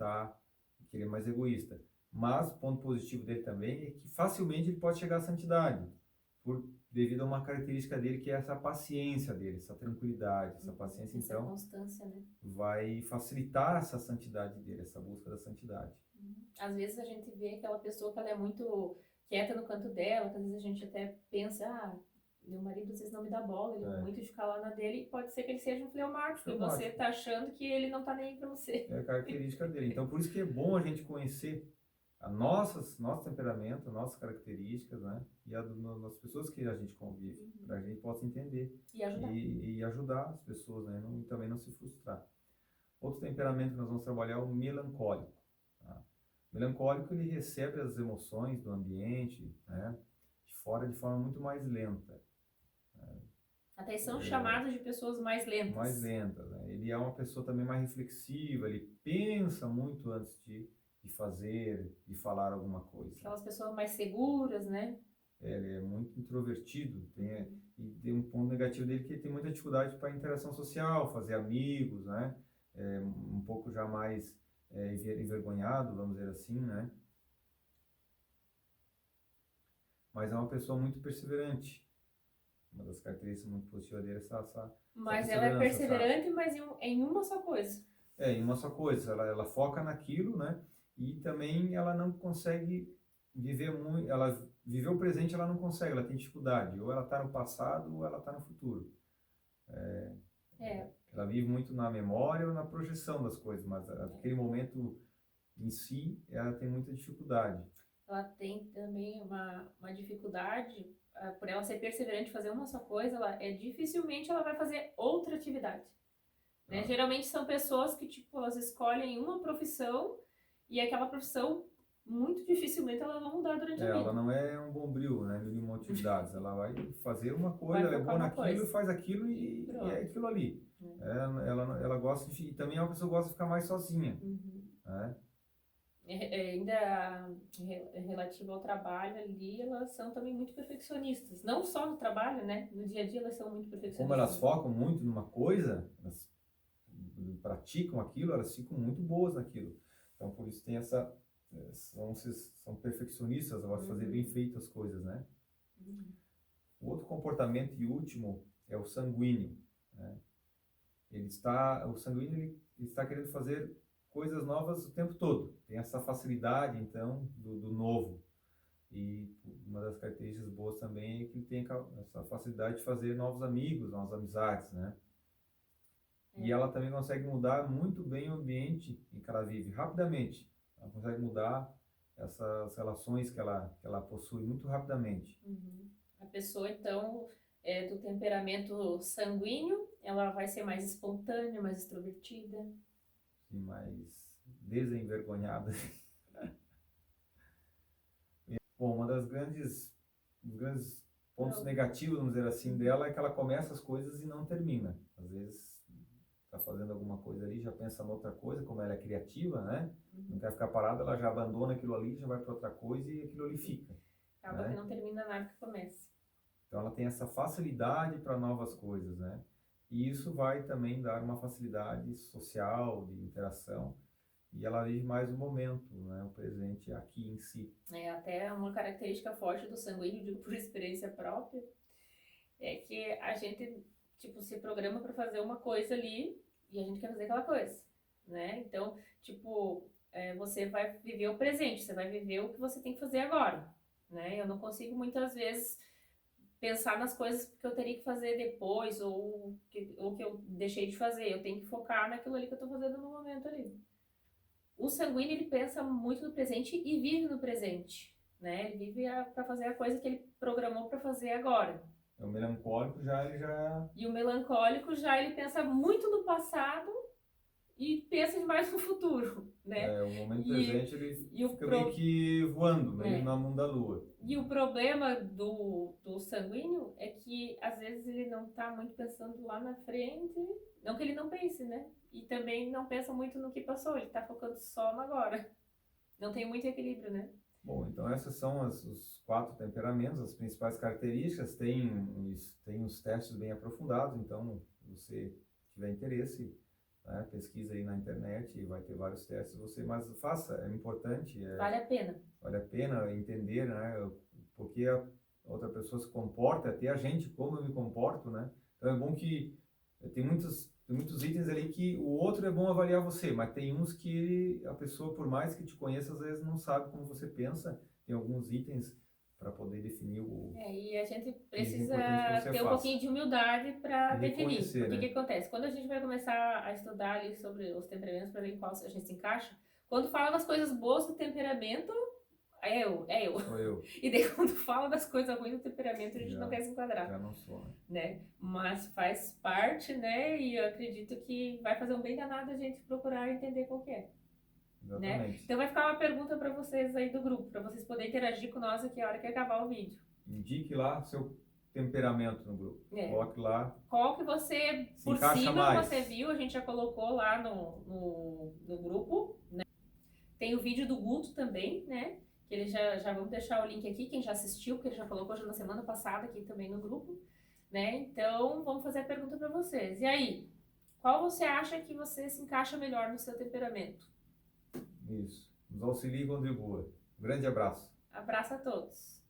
Speaker 4: é mais egoísta. Mas o ponto positivo dele também é que facilmente ele pode chegar à santidade, devido a uma característica dele que é essa paciência dele, essa tranquilidade, essa paciência,
Speaker 5: Essa
Speaker 4: então
Speaker 5: constância, né?
Speaker 4: vai facilitar essa santidade dele, essa busca da santidade.
Speaker 5: Às vezes a gente vê aquela pessoa que ela é muito quieta no canto dela, que às vezes a gente até pensa, meu marido às vezes não me dá bola, ele é muito de ficar lá na dele, e pode ser que ele seja um fleumático, e você tá achando que ele não tá nem aí pra você.
Speaker 4: É a característica dele. Então, por isso que é bom a gente conhecer nosso temperamento, nossas características, né? E das pessoas que a gente convive, para a gente possa entender
Speaker 5: E ajudar.
Speaker 4: e ajudar as pessoas, né? E também não se frustrar. Outro temperamento que nós vamos trabalhar é o melancólico. Tá? O melancólico, ele recebe as emoções do ambiente, né? De fora de forma muito mais lenta.
Speaker 5: Até são chamados de pessoas mais lentas.
Speaker 4: Mais lentas, né? Ele é uma pessoa também mais reflexiva, ele pensa muito antes de fazer, de falar alguma coisa.
Speaker 5: Aquelas pessoas mais seguras, né?
Speaker 4: Ele é muito introvertido, e tem um ponto negativo dele que ele tem muita dificuldade para interação social, fazer amigos, né? Um pouco já mais envergonhado, vamos dizer assim, né? Mas é uma pessoa muito perseverante. Uma das características muito positivas dele é essa
Speaker 5: Mas ela é perseverante, mas em uma só coisa.
Speaker 4: Em uma só coisa. Ela foca naquilo, né? E também ela não consegue viver muito. Ela viver o presente, ela não consegue, ela tem dificuldade. Ou ela está no passado, ou ela está no futuro. Ela vive muito na memória ou na projeção das coisas, mas aquele momento em si, ela tem muita dificuldade.
Speaker 5: Ela tem também uma dificuldade, por ela ser perseverante em fazer uma só coisa, dificilmente ela vai fazer outra atividade. Né? Geralmente são pessoas que, tipo, elas escolhem uma profissão e aquela profissão, muito dificilmente, ela vai mudar durante a vida.
Speaker 4: Ela não é um bombril, né? Mil e uma atividades. Ela vai fazer uma coisa, ela é boa naquilo, faz aquilo e é aquilo ali. Ela gosta de... E também é uma pessoa que gosta de ficar mais sozinha. Né?
Speaker 5: Ainda relativo ao trabalho ali, elas são também muito perfeccionistas. Não só no trabalho, né? No dia a dia elas são muito perfeccionistas.
Speaker 4: Como elas focam muito numa coisa, elas praticam aquilo, elas ficam muito boas naquilo. Então, por isso tem essa... São perfeccionistas, elas fazem bem feitas as coisas, né? O outro comportamento e último é o sanguíneo. Né? O sanguíneo ele está querendo fazer coisas novas o tempo todo. Tem essa facilidade, então, do novo. E uma das características boas também é que ele tem essa facilidade de fazer novos amigos, novas amizades, né? E ela também consegue mudar muito bem o ambiente em que ela vive, rapidamente. Ela consegue mudar essas relações que ela possui muito rapidamente.
Speaker 5: A pessoa, então, do temperamento sanguíneo, ela vai ser mais espontânea, mais extrovertida.
Speaker 4: Sim, mais desenvergonhada. Bom, dos grandes pontos negativos, vamos dizer assim, dela é que ela começa as coisas e não termina. Às vezes está fazendo alguma coisa ali, já pensa em outra coisa, como ela é criativa, né? Não quer ficar parada, ela já abandona aquilo ali, já vai para outra coisa e aquilo ali fica.
Speaker 5: Acaba que não termina nada que começa.
Speaker 4: Então ela tem essa facilidade para novas coisas, né? E isso vai também dar uma facilidade social, de interação, e ela vive mais o momento, né? O presente aqui em si.
Speaker 5: Até uma característica forte do sanguíneo, digo por experiência própria, é que a gente, tipo, se programa para fazer uma coisa ali e a gente quer fazer aquela coisa, né? Então, tipo, você vai viver o presente, você vai viver o que você tem que fazer agora, né? Eu não consigo muitas vezes pensar nas coisas que eu teria que fazer depois ou que eu deixei de fazer. Eu tenho que focar naquilo ali que eu tô fazendo no momento ali. O sanguíneo, ele pensa muito no presente e vive no presente, né? Ele vive para fazer a coisa que ele programou para fazer agora.
Speaker 4: O melancólico
Speaker 5: E o melancólico ele pensa muito no passado e pensa demais no futuro, né?
Speaker 4: O momento presente ele fica meio que voando, meio na mão da lua.
Speaker 5: E o problema do sanguíneo é que às vezes ele não tá muito pensando lá na frente, não que ele não pense, né? E também não pensa muito no que passou, ele tá focando só no agora. Não tem muito equilíbrio, né?
Speaker 4: Bom, então essas são os 4 temperamentos, as principais características. Tem os testes bem aprofundados, então se você tiver interesse, né? Pesquisa aí na internet e vai ter vários testes. Mas faça, é importante.
Speaker 5: Vale a pena.
Speaker 4: Vale a pena entender, né? Porque a outra pessoa se comporta, até a gente, como eu me comporto, né? Então é bom que tem muitos itens ali que o outro é bom avaliar você, mas tem uns que a pessoa, por mais que te conheça, às vezes não sabe como você pensa. Tem alguns itens para poder definir o...
Speaker 5: E a gente
Speaker 4: é
Speaker 5: precisa
Speaker 4: importante que você
Speaker 5: ter um
Speaker 4: faça.
Speaker 5: pouquinho de humildade para
Speaker 4: E
Speaker 5: definir.
Speaker 4: reconhecer,
Speaker 5: Porque o
Speaker 4: né?
Speaker 5: que acontece? Quando a gente vai começar a estudar ali sobre os temperamentos para ver em qual a gente se encaixa, quando fala das coisas boas do temperamento, é eu.
Speaker 4: Sou eu.
Speaker 5: E daí quando fala das coisas ruins do temperamento, a gente não quer se enquadrar.
Speaker 4: Já não sou,
Speaker 5: Né? Mas faz parte, né? E eu acredito que vai fazer um bem danado a gente procurar entender qual que é.
Speaker 4: Exatamente.
Speaker 5: Né? Então vai ficar uma pergunta para vocês aí do grupo, para vocês poderem interagir com nós aqui a hora que acabar o vídeo.
Speaker 4: Indique lá seu temperamento no grupo. Coloque lá.
Speaker 5: Qual que você, por cima, você viu, a gente já colocou lá no grupo, né? Tem o vídeo do Guto também, né? Que ele já vamos deixar o link aqui, quem já assistiu, porque ele já colocou já na semana passada aqui também no grupo, né? Então, vamos fazer a pergunta para vocês. E aí, qual você acha que você se encaixa melhor no seu temperamento?
Speaker 4: Isso. Nos auxilie e contribua. Um grande abraço.
Speaker 5: Abraço a todos.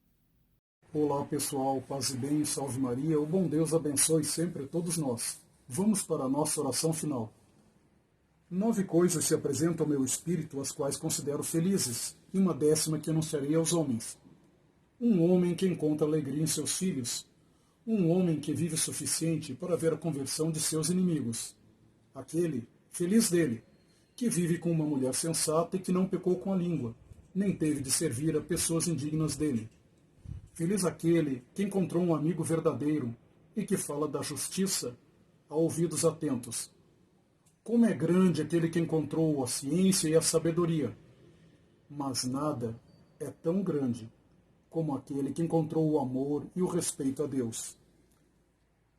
Speaker 6: Olá pessoal, paz e bem, salve Maria, o bom Deus abençoe sempre a todos nós. Vamos para a nossa oração final. 9 coisas se apresentam ao meu espírito, as quais considero felizes, e uma 10ª que anunciarei aos homens. Um homem que encontra alegria em seus filhos, um homem que vive o suficiente para ver a conversão de seus inimigos. Aquele, feliz dele, que vive com uma mulher sensata e que não pecou com a língua, nem teve de servir a pessoas indignas dele. Feliz aquele que encontrou um amigo verdadeiro e que fala da justiça a ouvidos atentos. Como é grande aquele que encontrou a ciência e a sabedoria, mas nada é tão grande como aquele que encontrou o amor e o respeito a Deus.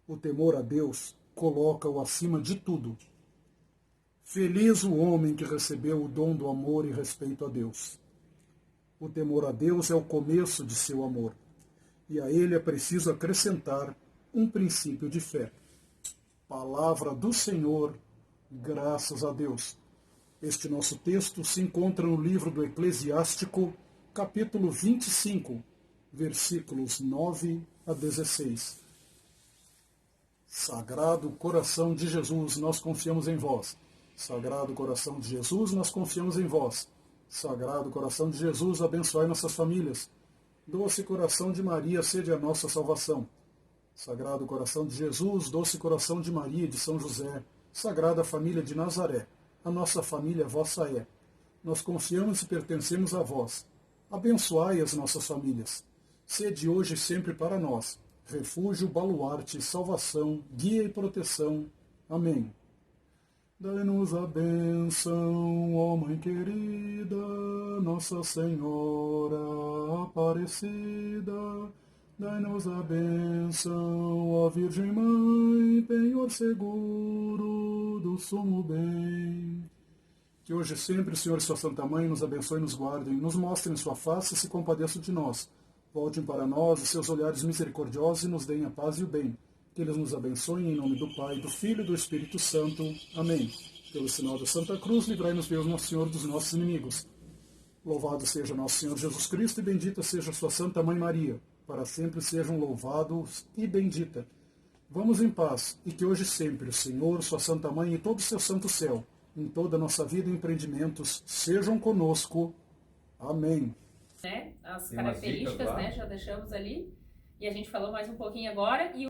Speaker 6: O temor a Deus coloca-o acima de tudo. Feliz o homem que recebeu o dom do amor e respeito a Deus. O temor a Deus é o começo de seu amor, e a ele é preciso acrescentar um princípio de fé. Palavra do Senhor, graças a Deus. Este nosso texto se encontra no livro do Eclesiástico, capítulo 25, versículos 9 a 16. Sagrado coração de Jesus, nós confiamos em vós. Sagrado coração de Jesus, nós confiamos em vós. Sagrado coração de Jesus, abençoai nossas famílias. Doce coração de Maria, sede a nossa salvação. Sagrado coração de Jesus, doce coração de Maria e de São José, Sagrada família de Nazaré, a nossa família vossa é. Nós confiamos e pertencemos a vós. Abençoai as nossas famílias. Sede hoje e sempre para nós refúgio, baluarte, salvação, guia e proteção. Amém. Dai-nos a bênção, ó Mãe querida, Nossa Senhora Aparecida. Dai-nos a bênção, ó Virgem Mãe, penhor seguro do sumo bem. Que hoje e sempre o Senhor e sua Santa Mãe nos abençoe e nos guardem, nos mostrem sua face e se compadeçam de nós. Voltem para nós os seus olhares misericordiosos e nos deem a paz e o bem. Que eles nos abençoem em nome do Pai, do Filho e do Espírito Santo. Amém. Pelo sinal da Santa Cruz, livrai-nos Deus Nosso Senhor dos nossos inimigos. Louvado seja nosso Senhor Jesus Cristo e bendita seja sua Santa Mãe Maria. Para sempre sejam louvados e bendita. Vamos em paz, e que hoje e sempre o Senhor, sua Santa Mãe e todo o seu santo céu, em toda a nossa vida e empreendimentos, sejam conosco. Amém.
Speaker 5: Né? As
Speaker 4: Tem
Speaker 5: características,
Speaker 4: dicas lá.
Speaker 5: né? Já deixamos ali. E a gente falou mais um pouquinho agora. E